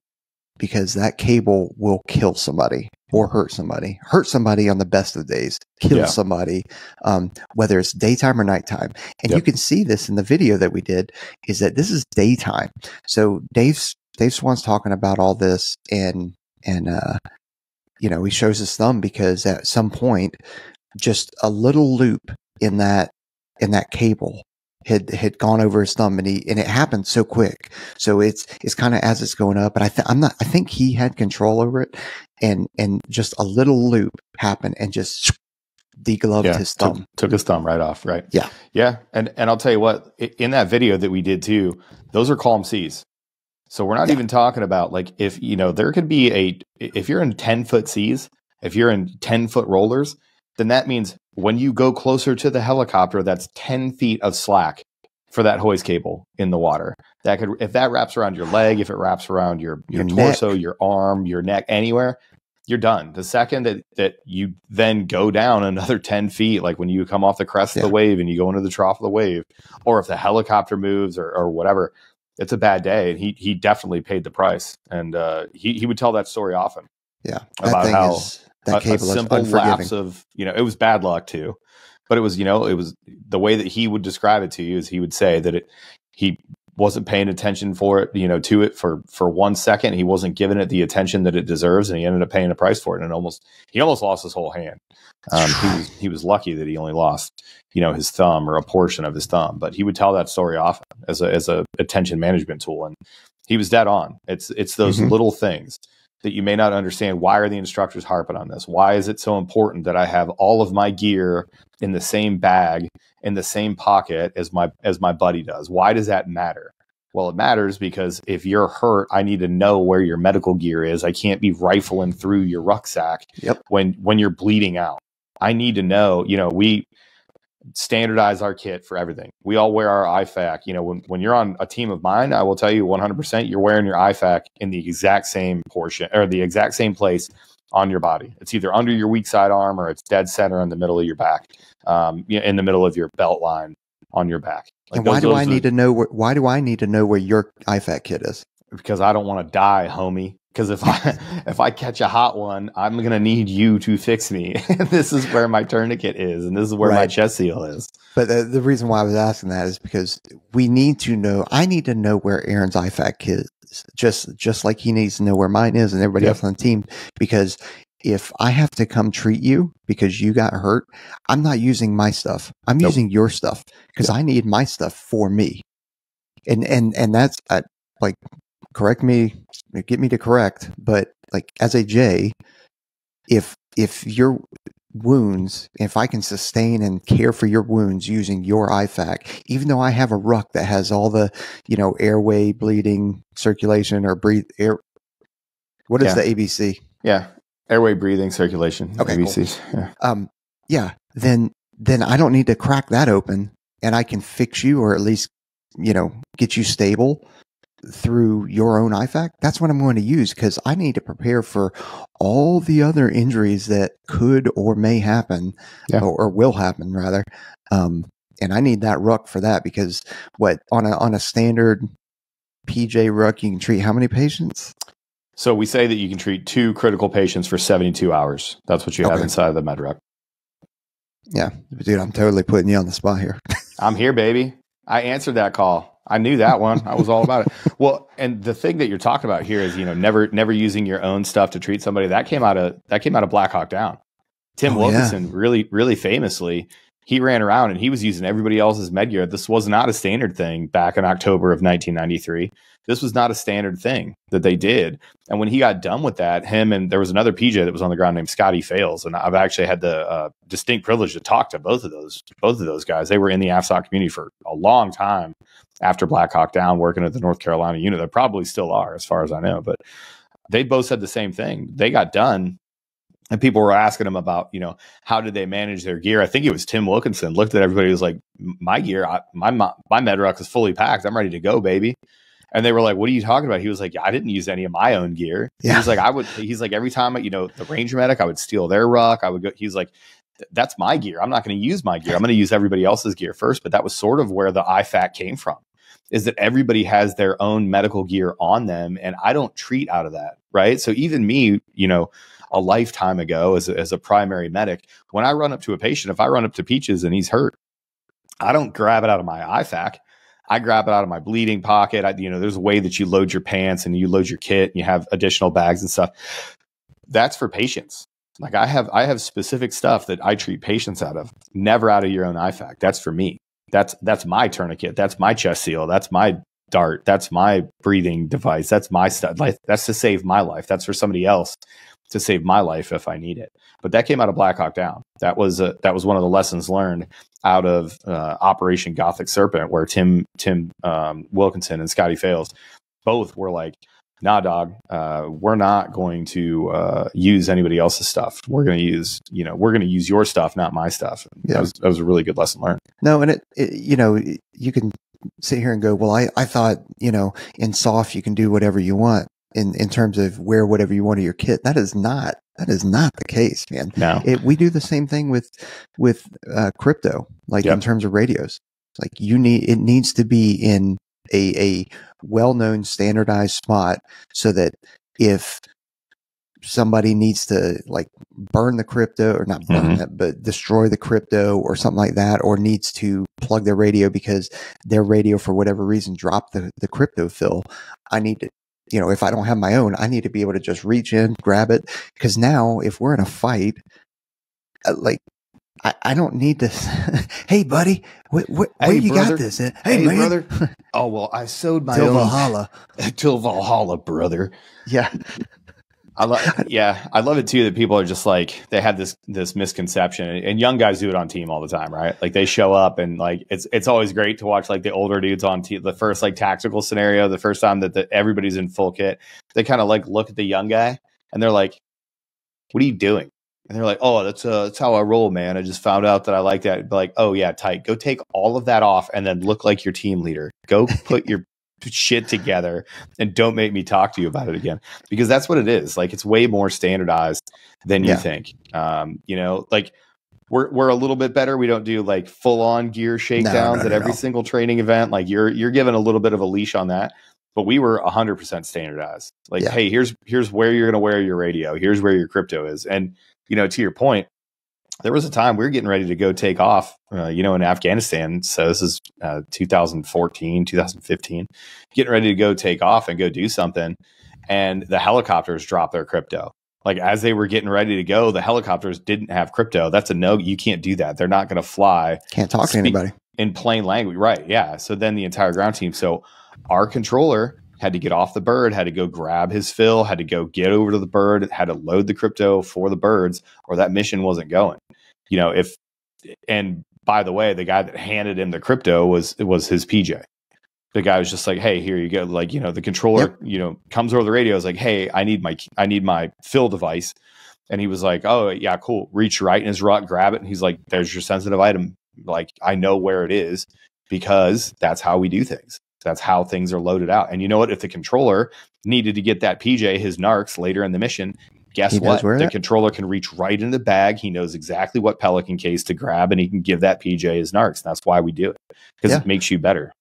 because that cable will kill somebody or hurt somebody on the best of days, kill somebody, whether it's daytime or nighttime. And you can see this in the video that we did, is that this is daytime. So Dave Swan's talking about all this, and he shows his thumb because at some point, just a little loop in that cable had gone over his thumb, and it happened so quick. So it's kind of as it's going up, but I think he had control over it, and just a little loop happened and just degloved his thumb. Took his thumb right off. Right. Yeah. Yeah. And I'll tell you what, in that video that we did too, those are calm seas. So we're not even talking about, like, if, there could be if you're in 10-foot seas, if you're in 10-foot rollers, then that means when you go closer to the helicopter, that's 10 feet of slack for that hoist cable in the water. If that wraps around your leg, if it wraps around your torso, your arm, your neck, anywhere, you're done. The second that you then go down another 10 feet, like when you come off the crest of the wave and you go into the trough of the wave, or if the helicopter moves or whatever, it's a bad day. And he definitely paid the price. And he would tell that story often. Yeah. About how that cable a simple lapse of, it was bad luck too, but it was the way that he would describe it to you is he would say that he wasn't paying attention to it for 1 second. He wasn't giving it the attention that it deserves, and he ended up paying a price for it. And he almost lost his whole hand. He was lucky that he only lost, his thumb or a portion of his thumb, but he would tell that story often as a attention management tool. And he was dead on. It's those little things that you may not understand. Why are the instructors harping on this? Why is it so important that I have all of my gear in the same bag, in the same pocket as my buddy does? Why does that matter? Well, it matters because if you're hurt, I need to know where your medical gear is. I can't be rifling through your rucksack when you're bleeding out. I need to know, we standardize our kit for everything. We all wear our IFAC. When you're on a team of mine, I will tell you 100%, you're wearing your IFAC in the exact same portion or the exact same place on your body. It's either under your weak side arm or it's dead center in the middle of your back, in the middle of your belt line on your back. Like, and why do I need to know where your IFAC kit is? Because I don't want to die, homie. Because if I catch a hot one, I'm going to need you to fix me. This is where my tourniquet is, and this is where my chest seal is. But the reason why I was asking that is because I need to know where Aaron's IFAC is, just like he needs to know where mine is and everybody else on the team. Because if I have to come treat you because you got hurt, I'm not using my stuff. I'm using your stuff because I need my stuff for me. And that's like, correct me, get me to correct, but like as a J, if your wounds, if I can sustain and care for your wounds using your IFAC, even though I have a ruck that has all the, airway, bleeding, circulation, or air, what is the ABC? Yeah. Airway, breathing, circulation. Okay. ABCs. Cool. Then I don't need to crack that open, and I can fix you, or at least get you stable through your own IFAC, that's what I'm going to use, because I need to prepare for all the other injuries that could or may happen, or will happen rather. And I need that ruck for that, because on a standard PJ ruck, you can treat how many patients? So we say that you can treat 2 critical patients for 72 hours. That's what you have inside of the med ruck. Yeah, dude, I'm totally putting you on the spot here. I'm here, baby. I answered that call. I knew that one. I was all about it. Well, and the thing that you're talking about here is, never using your own stuff to treat somebody. That came out of Black Hawk Down. Tim Wilkinson, really, really famously, he ran around and he was using everybody else's med gear. This was not a standard thing back in October of 1993. This was not a standard thing that they did. And when he got done with that, there was another PJ that was on the ground named Scotty Fales. And I've actually had the distinct privilege to talk to both of those guys. They were in the AFSOC community for a long time after Black Hawk Down, working at the North Carolina unit. They probably still are, as far as I know. But they both said the same thing. They got done, and people were asking them about, how did they manage their gear? I think it was Tim Wilkinson looked at everybody, was like, my gear, my med ruck is fully packed. I'm ready to go, baby. And they were like, what are you talking about? He was like, I didn't use any of my own gear. Yeah. He's like, every time, the Ranger medic, I would steal their ruck. I would go, he's like, that's my gear. I'm not going to use my gear. I'm going to use everybody else's gear first. But that was sort of where the IFAC came from, is that everybody has their own medical gear on them. And I don't treat out of that. Right. So even me, a lifetime ago as a primary medic, when I run up to a patient, if I run up to Peaches and he's hurt, I don't grab it out of my IFAC. I grab it out of my bleeding pocket. There's a way that you load your pants and you load your kit and you have additional bags and stuff. That's for patients. Like I have specific stuff that I treat patients out of, never out of your own IFAC. That's for me. That's my tourniquet. That's my chest seal. That's my dart. That's my breathing device. That's my stuff. That's to save my life. That's for somebody else to save my life if I need it. But that came out of Black Hawk Down. That was one of the lessons learned out of Operation Gothic Serpent, where Tim Wilkinson and Scotty Fales both were like, nah, dog, we're not going to use anybody else's stuff. We're going to use your stuff, not my stuff. Yeah. That was a really good lesson learned. No, and you can sit here and go, well, I thought, in SOF you can do whatever you want in terms of wear whatever you want of your kit. That is not the case, man. No. We do the same thing with crypto, like in terms of radios. Like it needs to be in a well-known standardized spot, so that if somebody needs to burn the crypto, or not burn it, but destroy the crypto or something like that, or needs to plug their radio because their radio for whatever reason dropped the crypto fill, I need to, if I don't have my own, I need to be able to just reach in, grab it. Because now if we're in a fight, I don't need to. Hey, buddy, where you brother, got this? Hey, man. Brother. Oh, well, I sewed my Till own. Valhalla. Till Valhalla, brother. Yeah. I love it too, that people are just like, they have this misconception, and young guys do it on team all the time, right? Like they show up and it's always great to watch the older dudes on team, the first tactical scenario, the first time that everybody's in full kit, they kind of look at the young guy and they're like, what are you doing? And they're like, oh, that's how I roll, man. I just found out that I like that. But like, oh yeah, tight. Go take all of that off and then look like your team leader. Go put your shit together and don't make me talk to you about it again, because that's what it is. It's way more standardized than you think. We're a little bit better. We don't do full on gear shakedowns at every single training event. You're given a little bit of a leash on that, but we were 100% standardized. Hey, here's where you're going to wear your radio. Here's where your crypto is. And, to your point, there was a time we were getting ready to go take off, in Afghanistan. So this is 2014, 2015, getting ready to go take off and go do something. And the helicopters dropped their crypto. As they were getting ready to go, the helicopters didn't have crypto. That's a no. You can't do that. They're not going to fly. Can't talk to anybody in plain language. Right. Yeah. So then the entire ground team. So our controller had to get off the bird, had to go grab his fill, had to go get over to the bird, had to load the crypto for the birds, or that mission wasn't going. And by the way, the guy that handed him the crypto was his PJ. The guy was just like, hey, here you go. The controller, comes over the radio, is like, hey, I need my fill device. And he was like, oh yeah, cool. Reach right in his ruck, grab it. And he's like, there's your sensitive item. I know where it is. because that's how we do things. That's how things are loaded out. And you know what? If the controller needed to get that PJ, his narcs, later in the mission, guess what? The controller can reach right in the bag. He knows exactly what Pelican case to grab, and he can give that PJ his narcs. That's why we do it, because it makes you better.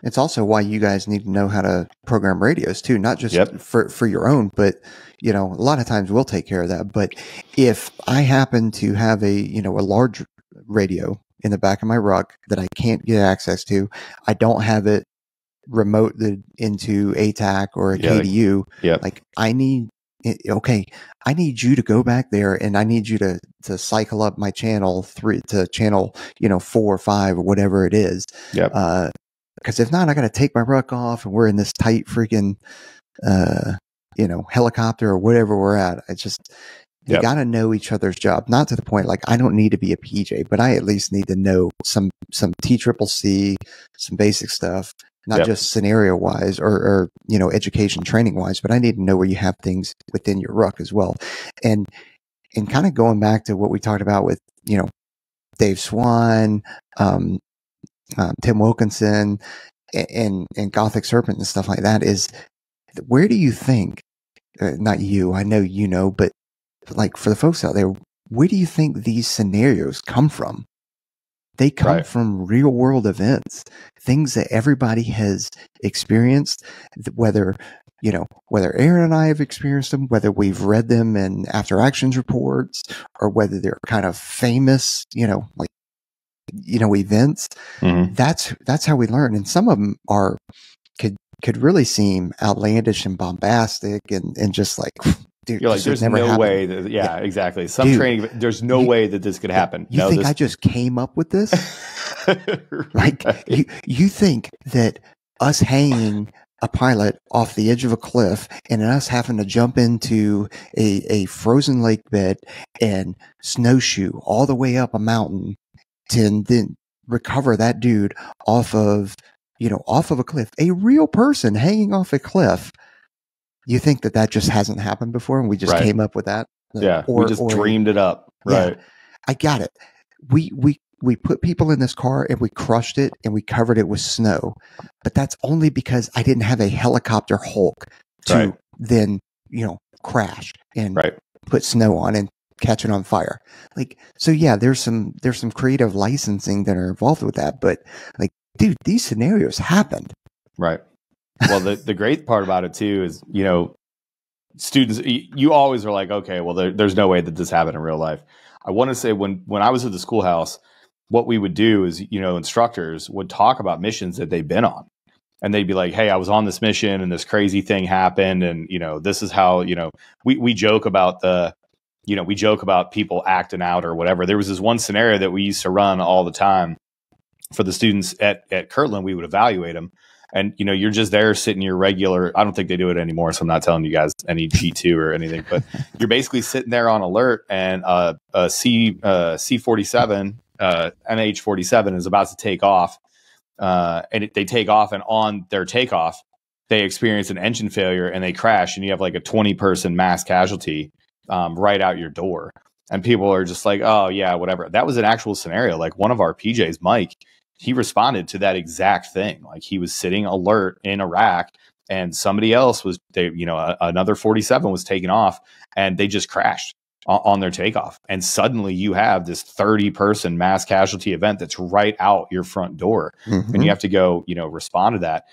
It's also why you guys need to know how to program radios too, not just for your own, but a lot of times we'll take care of that. But if I happen to have a large radio in the back of my ruck that I can't get access to, I don't have it remoted into ATAC or a KDU. Like I need you to go back there, and I need you to cycle up my channel 3 to channel 4 or 5 or whatever it is. Because if not, I got to take my ruck off, and we're in this tight freaking helicopter or whatever we're at. It's just you got to know each other's job. Not to the point like I don't need to be a PJ, but I at least need to know some TCCC, some basic stuff. Not just scenario wise or education training wise, but I need to know where you have things within your ruck as well. And kind of going back to what we talked about with, Dave Swan, Tim Wilkinson and Gothic Serpent and stuff like that, is where do you think, not you, I know, but like for the folks out there, where do you think these scenarios come from? They come from real world events, things that everybody has experienced, whether Aaron and I have experienced them, whether we've read them in after actions reports, or whether they're kind of famous, events. That's how we learn. And some of them could really seem outlandish and bombastic and just like, dude, you're like, there's no way that, exactly. Some training, there's no way that this could happen. You think I just came up with this? Like you think that us hanging a pilot off the edge of a cliff and us having to jump into a frozen lake bed and snowshoe all the way up a mountain to then recover that dude off of a cliff, a real person hanging off a cliff. You think that just hasn't happened before, and we just came up with that? We just dreamed it up, right? Yeah, I got it. We put people in this car and we crushed it and we covered it with snow, but that's only because I didn't have a helicopter Hulk to then crash and put snow on and catch it on fire. Like, so yeah, there's some creative licensing that are involved with that, but like, dude, these scenarios happened, right? Well, the great part about it too is, students, you always are like, okay, well, there's no way that this happened in real life. I want to say when I was at the schoolhouse, what we would do is, instructors would talk about missions that they've been on, and they'd be like, hey, I was on this mission and this crazy thing happened. And, this is how, we joke about we joke about people acting out or whatever. There was this one scenario that we used to run all the time for the students at Kirtland. We would evaluate them. And, you're just there sitting your regular, I don't think they do it anymore, so I'm not telling you guys any G2 or anything, but you're basically sitting there on alert, and a C-47, MH-47 is about to take off. And they take off, and on their takeoff, they experience an engine failure and they crash, and you have like a 20-person mass casualty right out your door. And people are just like, oh, yeah, whatever. That was an actual scenario. Like one of our PJs, Mike, he responded to that exact thing. Like he was sitting alert in Iraq, and somebody else was, another 47 was taken off, and they just crashed on their takeoff. And suddenly you have this 30-person mass casualty event that's right out your front door. And you have to go, respond to that.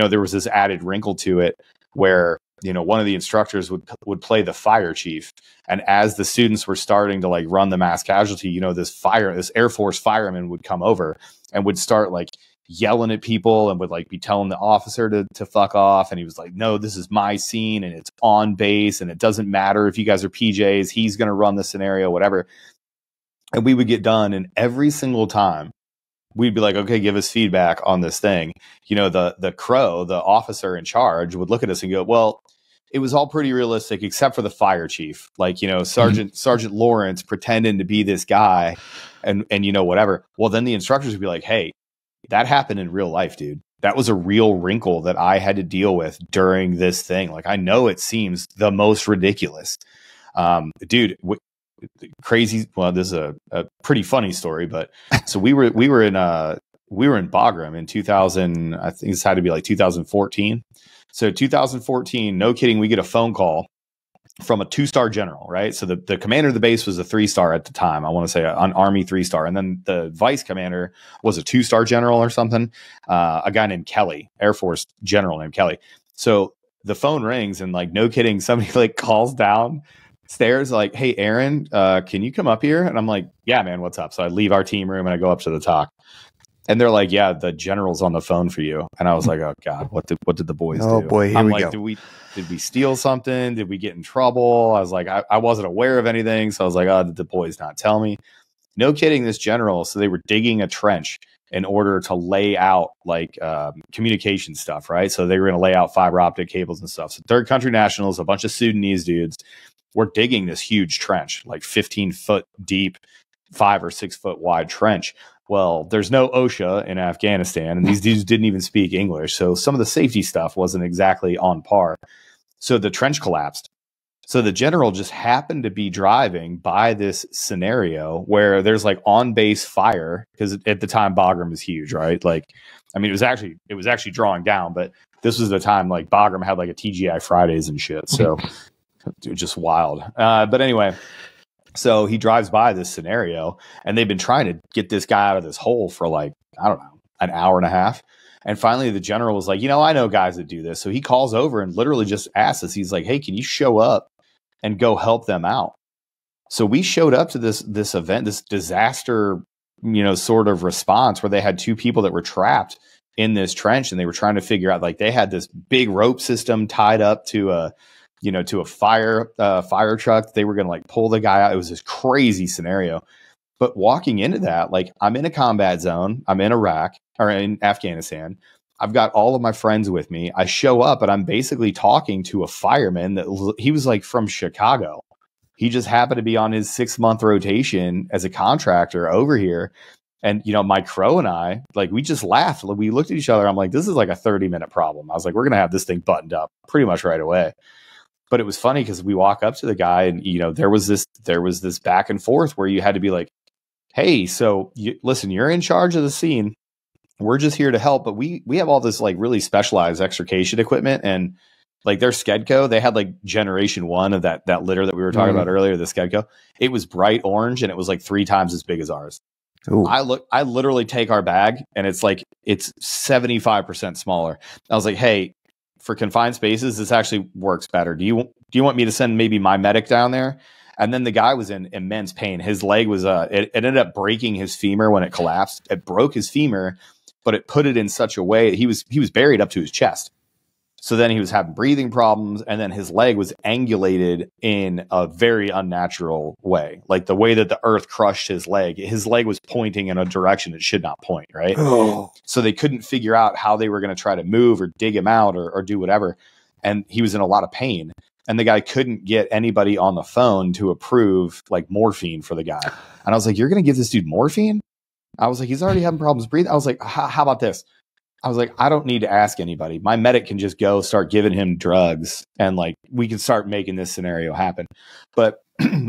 There was this added wrinkle to it where, one of the instructors would play the fire chief. And as the students were starting to like run the mass casualty, this Air Force fireman would come over and would start like yelling at people and would like be telling the officer to fuck off. And he was like, no, this is my scene and it's on base and it doesn't matter if you guys are PJs, he's going to run the scenario, whatever. And we would get done. And every single time we'd be like, okay, give us feedback on this thing. The crow, the officer in charge, would look at us and go, well, it was all pretty realistic except for the fire chief. Like, Sergeant Lawrence pretending to be this guy and whatever. Well, then the instructors would be like, hey, that happened in real life, dude. That was a real wrinkle that I had to deal with during this thing. Like, I know it seems the most ridiculous. Dude, crazy. Well, this is a pretty funny story, but so we were in we were in Bagram in 2000. I think this had to be like 2014. So 2014, no kidding, we get a phone call from a 2-star general, right? So the commander of the base was a 3-star at the time. I want to say an Army 3-star. And then the vice commander was a 2-star general or something. A guy named Kelly, Air Force general named Kelly. So the phone rings and like, no kidding, somebody like calls downstairs like, hey, Aaron, can you come up here? And I'm like, yeah, man, what's up? So I leave our team room and I go up to the talk. And they're like, yeah, the general's on the phone for you. And I was like, oh God, what did the boys do? Oh boy, here we go. Did we steal something? Did we get in trouble? I was like, I wasn't aware of anything. So I was like, oh, did the boys not tell me? No kidding, this general. So they were digging a trench in order to lay out like communication stuff, right? So they were going to lay out fiber optic cables and stuff. So third country nationals, a bunch of Sudanese dudes, were digging this huge trench, like 15-foot deep, 5 or 6 foot wide trench. Well, there's no OSHA in Afghanistan, and these dudes didn't even speak English. So some of the safety stuff wasn't exactly on par. So the trench collapsed. So the general just happened to be driving by this scenario where there's like on-base fire, because at the time Bagram was huge, right? Like, I mean, it was actually drawing down, but this was the time like Bagram had like a TGI Fridays and shit. So it was just wild. But anyway, so he drives by this scenario, and they've been trying to get this guy out of this hole for like, I don't know, an hour and a half. And finally the general was like, I know guys that do this. So he calls over and literally just asks us, he's like, hey, can you show up and go help them out? So we showed up to this event, this disaster, sort of response where they had 2 people that were trapped in this trench, and they were trying to figure out, like, they had this big rope system tied up to a fire truck. They were going to like pull the guy out. It was this crazy scenario. But walking into that, like, I'm in a combat zone. I'm in Iraq or in Afghanistan. I've got all of my friends with me. I show up and I'm basically talking to a fireman that he was like from Chicago. He just happened to be on his 6-month rotation as a contractor over here. And, my crow and I, like, we just laughed. We looked at each other. I'm like, this is like a 30-minute problem. I was like, we're going to have this thing buttoned up pretty much right away. But it was funny because we walk up to the guy and, there was this back and forth where you had to be like, hey, so listen, you're in charge of the scene. We're just here to help. But we have all this like really specialized extrication equipment, and like their Skedco, they had like generation 1 of that litter that we were talking about earlier, the Skedco. It was bright orange and it was like 3 times as big as ours. Ooh. I literally take our bag and it's 75% smaller. I was like, hey, for confined spaces, this actually works better. Do you want me to send maybe my medic down there? And then the guy was in immense pain. His leg was it ended up breaking his femur when it collapsed. It broke his femur, but it put it in such a way he was buried up to his chest. So then he was having breathing problems, and then his leg was angulated in a very unnatural way. Like the way that the earth crushed his leg was pointing in a direction it should not point, right? Oh. So they couldn't figure out how they were going to try to move or dig him out or do whatever. And he was in a lot of pain. And the guy couldn't get anybody on the phone to approve like morphine for the guy. And I was like, you're going to give this dude morphine? I was like, he's already having problems breathing. I was like, how about this? I was like, I don't need to ask anybody. My medic can just go start giving him drugs, and like we can start making this scenario happen. But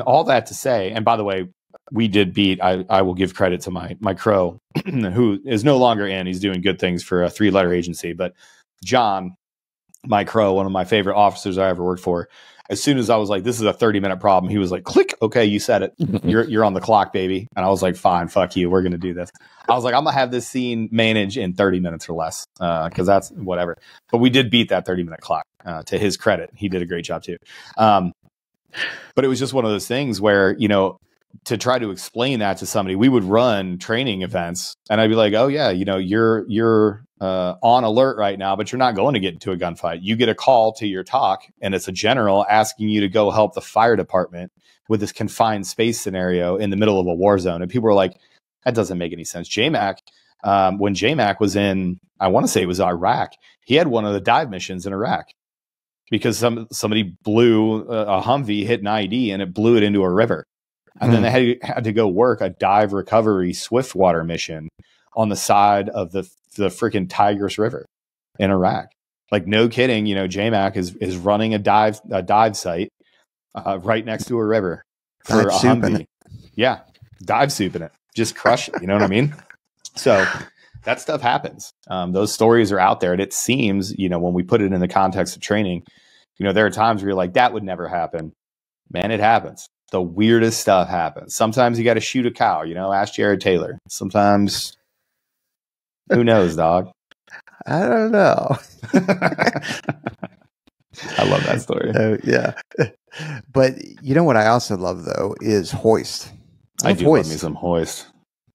all that to say, and by the way, we did beat, I will give credit to my crow, who is no longer in. He's doing good things for a 3-letter agency. But John, my crow, one of my favorite officers I ever worked for, as soon as I was like, this is a 30-minute problem, he was like, click, okay, you said it. You're on the clock, baby. And I was like, fine, fuck you. We're going to do this. I was like, I'm going to have this scene managed in 30 minutes or less, because that's whatever. But we did beat that 30-minute clock, to his credit. He did a great job too. But it was just one of those things where, to try to explain that to somebody, we would run training events and I'd be like, oh yeah, you're on alert right now, but you're not going to get into a gunfight. You get a call to your talk and it's a general asking you to go help the fire department with this confined space scenario in the middle of a war zone. And people were like, that doesn't make any sense. JMAC, when JMAC was in, I want to say it was Iraq, he had one of the dive missions in Iraq because somebody blew a Humvee, hit an IED, and it blew it into a river. And then they had to go work a dive recovery swiftwater mission on the side of the freaking Tigris River in Iraq. Like, no kidding, JMAC is running a dive site right next to a river for a Humvee. Yeah, dive soup in it. Just crush it. You know what I mean? So that stuff happens. Those stories are out there, and it seems, when we put it in the context of training, there are times where you're like, that would never happen. Man, it happens. The weirdest stuff happens. Sometimes you got to shoot a cow, ask Jared Taylor. Sometimes, who knows, dog? I don't know. I love that story. Yeah. But you know what I also love, though, is Hoist. I do love me some Hoist.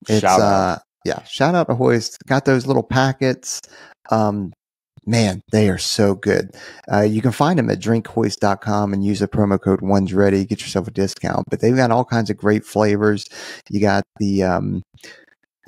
Shout out. Yeah, shout out to Hoist. Got those little packets. Man, they are so good. You can find them at drinkhoist.com and use the promo code One's Ready. Get yourself a discount. But they've got all kinds of great flavors. You got the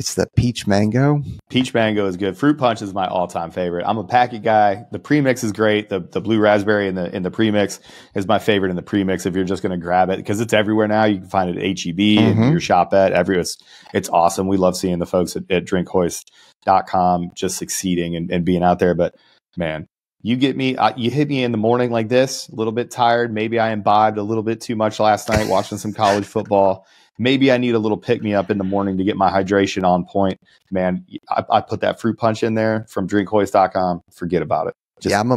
it's the peach mango. Peach mango is good. Fruit punch is my all-time favorite. I'm a packet guy. The premix is great. The blue raspberry in the premix is my favorite in the premix. If you're just going to grab it, because it's everywhere now. You can find it at HEB and your shop at everywhere. It's awesome. We love seeing the folks at drinkhoist.com just succeeding and being out there. But man, you get me. You hit me in the morning like this, a little bit tired. Maybe I imbibed a little bit too much last night watching some college football. Maybe I need a little pick-me-up in the morning to get my hydration on point. Man, I put that fruit punch in there from drinkhoist.com. Forget about it. I'm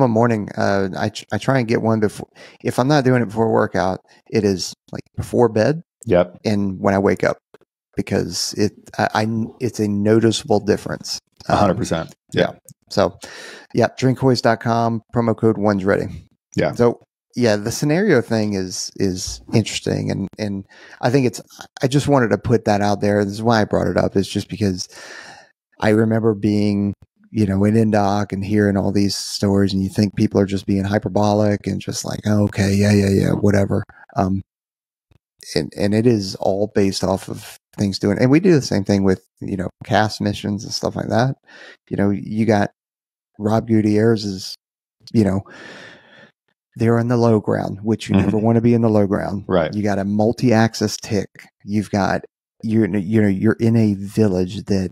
a morning. I try and get one before. If I'm not doing it before workout, it is like before bed. Yep. And when I wake up, because it's a noticeable difference. 100%. Yeah. So, yeah, drinkhoist.com, promo code One's Ready. Yeah. So, yeah, the scenario thing is interesting, and I think I just wanted to put that out there. This is why I brought it up. Is just because I remember being, in Indoc and hearing all these stories, and you think people are just being hyperbolic and just like, oh, okay, yeah, whatever. And it is all based off of things doing, and we do the same thing with cast missions and stuff like that. You got Rob Gutierrez is, they're in the low ground, which you never want to be in the low ground. Right. You got a multi-axis tick. You're in a village that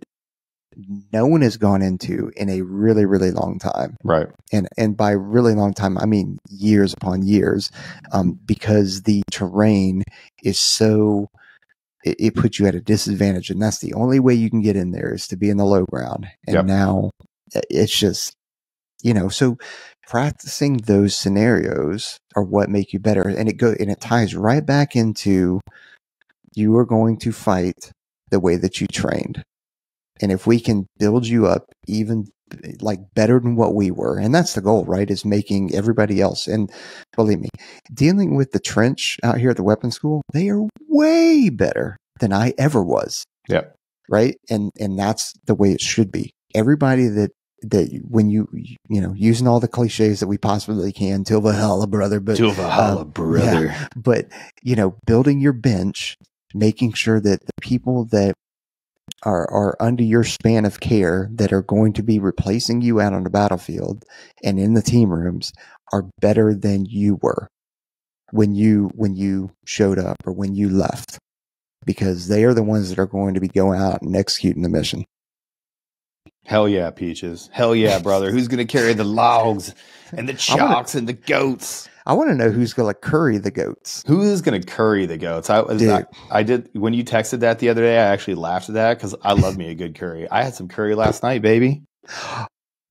no one has gone into in a really, really long time. Right. And by really long time, I mean years upon years, because the terrain is so, it puts you at a disadvantage. And that's the only way you can get in there is to be in the low ground. And now it's just, so practicing those scenarios are what make you better. And it ties right back into, you are going to fight the way that you trained. And if we can build you up even like better than what we were, and that's the goal, right? Is making everybody else. And believe me, dealing with the trench out here at the weapons school, they are way better than I ever was. Yeah. Right. And that's the way it should be. Everybody that when using all the cliches that we possibly can, till Valhalla, brother, but till Valhalla, brother. Yeah, but building your bench, making sure that the people that are under your span of care that are going to be replacing you out on the battlefield and in the team rooms are better than you were when you showed up or when you left, because they are the ones that are going to be going out and executing the mission. Hell yeah, Peaches. Hell yeah, brother. Who's going to carry the logs and the chalks and the goats? I want to know who's going to curry the goats. Who is going to curry the goats? I did. When you texted that the other day, I actually laughed at that because I love me a good curry. I had some curry last night, baby.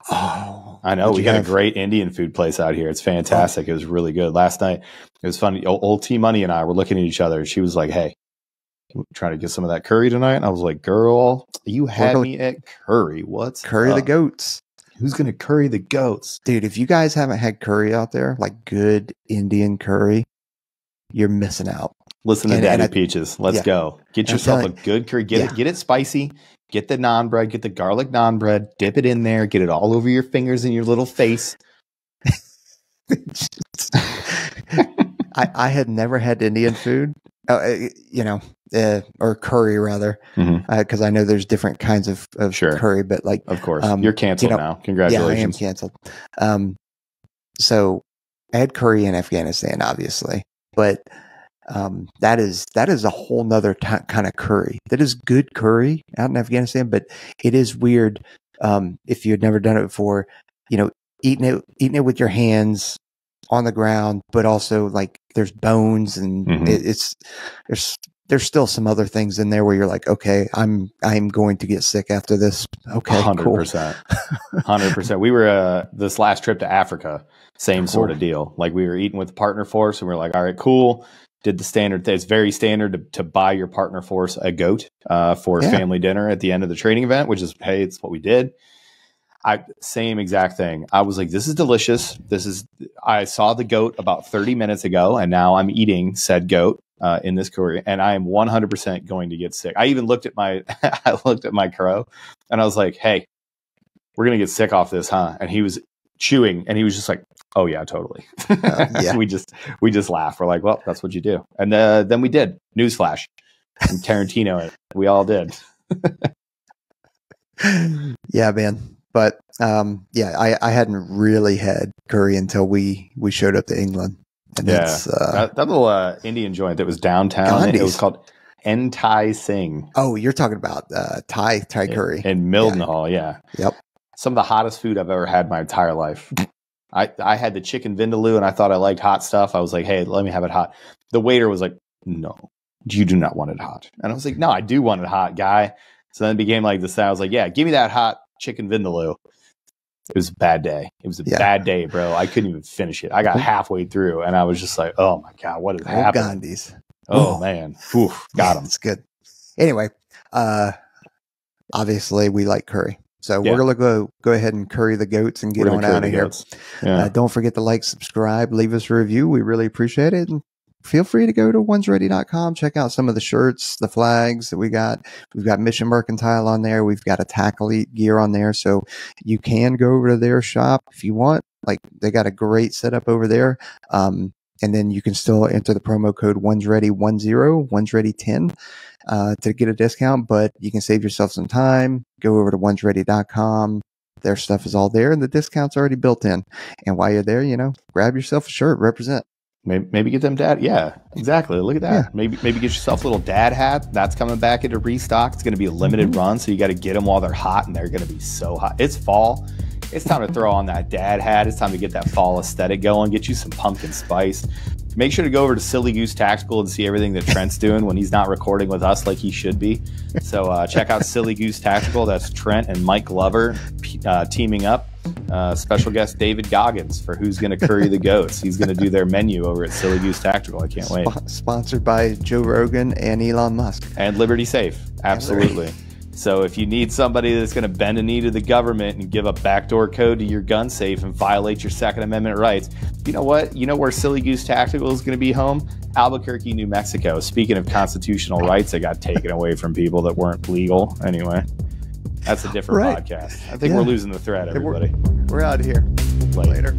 Oh, I know. We got a great Indian food place out here. It's fantastic. It was really good. Last night, it was funny. Old T Money and I were looking at each other. She was like, hey, trying to get some of that curry tonight. And I was like, girl, you had me at curry. What's curry the goats? Who's going to curry the goats? Dude, if you guys haven't had curry out there, like good Indian curry, you're missing out. Listen to Daddy Peaches. Let's go. Get yourself a good curry. Get it spicy. Get the naan bread. Get the garlic naan bread. Dip it in there. Get it all over your fingers and your little face. I had never had Indian food, or curry rather, because I know there's different kinds of curry, but like, of course, you're canceled now. Congratulations. Yeah, I am canceled. So I had curry in Afghanistan, obviously, but that is a whole nother kind of curry. That is good curry out in Afghanistan, but it is weird if you had never done it before. Eating it with your hands on the ground, but also like there's bones and there's still some other things in there where you're like, okay, I'm going to get sick after this. Okay, 100%. 100%. We were this last trip to Africa, same sort of deal. Like we were eating with the partner force and we are like, all right, cool. Did the standard thing. It's very standard to buy your partner force a goat for family dinner at the end of the training event, which is, hey, it's what we did. Same exact thing. I was like, this is delicious. I saw the goat about 30 minutes ago, and now I'm eating said goat in this curry, and I am 100% going to get sick. I even looked at my crow, and I was like, hey, we're going to get sick off this, huh? And he was chewing, and he was just like, oh yeah, totally. We just laughed. We're like, well, that's what you do. And then we did. Newsflash. And Tarantino it. We all did. Yeah, man. But I hadn't really had curry until we showed up to England. And that little Indian joint that was downtown, it was called Entai Singh. Oh, you're talking about Thai curry. In Mildenhall, yeah. Yep. Some of the hottest food I've ever had my entire life. I had the chicken vindaloo, and I thought I liked hot stuff. I was like, hey, let me have it hot. The waiter was like, no, you do not want it hot. And I was like, no, I do want it hot, guy. So then it became like this. I was like, yeah, give me that hot chicken vindaloo. It was a bad day. It was a bad day, bro. I couldn't even finish it. I got halfway through, and I was just like, oh my God, what is happening? Gandhi's. Oh man. Oof, got him. It's good. Anyway, obviously we like curry. So we're going to go ahead and curry the goats and get on out of here. Yeah. Don't forget to like, subscribe, leave us a review. We really appreciate it. And feel free to go to onesready.com. Check out some of the shirts, the flags that we got. We've got Mission Mercantile on there. We've got Attack Elite gear on there. So you can go over to their shop if you want. Like, they got a great setup over there. And then you can still enter the promo code OnesReady10, OnesReady10 to get a discount, but you can save yourself some time. Go over to onesready.com. Their stuff is all there, and the discount's already built in. And while you're there, grab yourself a shirt, represent. Maybe get them dad. Yeah, exactly. Look at that. Yeah. Maybe get yourself a little dad hat. That's coming back into restock. It's going to be a limited run, so you got to get them while they're hot, and they're going to be so hot. It's fall. It's time to throw on that dad hat. It's time to get that fall aesthetic going. Get you some pumpkin spice. Make sure to go over to Silly Goose Tactical and see everything that Trent's doing when he's not recording with us like he should be. So check out Silly Goose Tactical. That's Trent and Mike Glover teaming up. Special guest David Goggins for Who's Gonna Curry the Goats. He's going to do their menu over at Silly Goose Tactical. I can't wait. Sponsored by Joe Rogan and Elon Musk. And Liberty Safe. Absolutely. So if you need somebody that's going to bend a knee to the government and give a backdoor code to your gun safe and violate your Second Amendment rights, you know what? You know where Silly Goose Tactical is going to be home? Albuquerque, New Mexico. Speaking of constitutional rights that got taken away from people that weren't legal. Anyway, that's a different podcast. I think we're losing the thread, everybody. We're out of here. Later.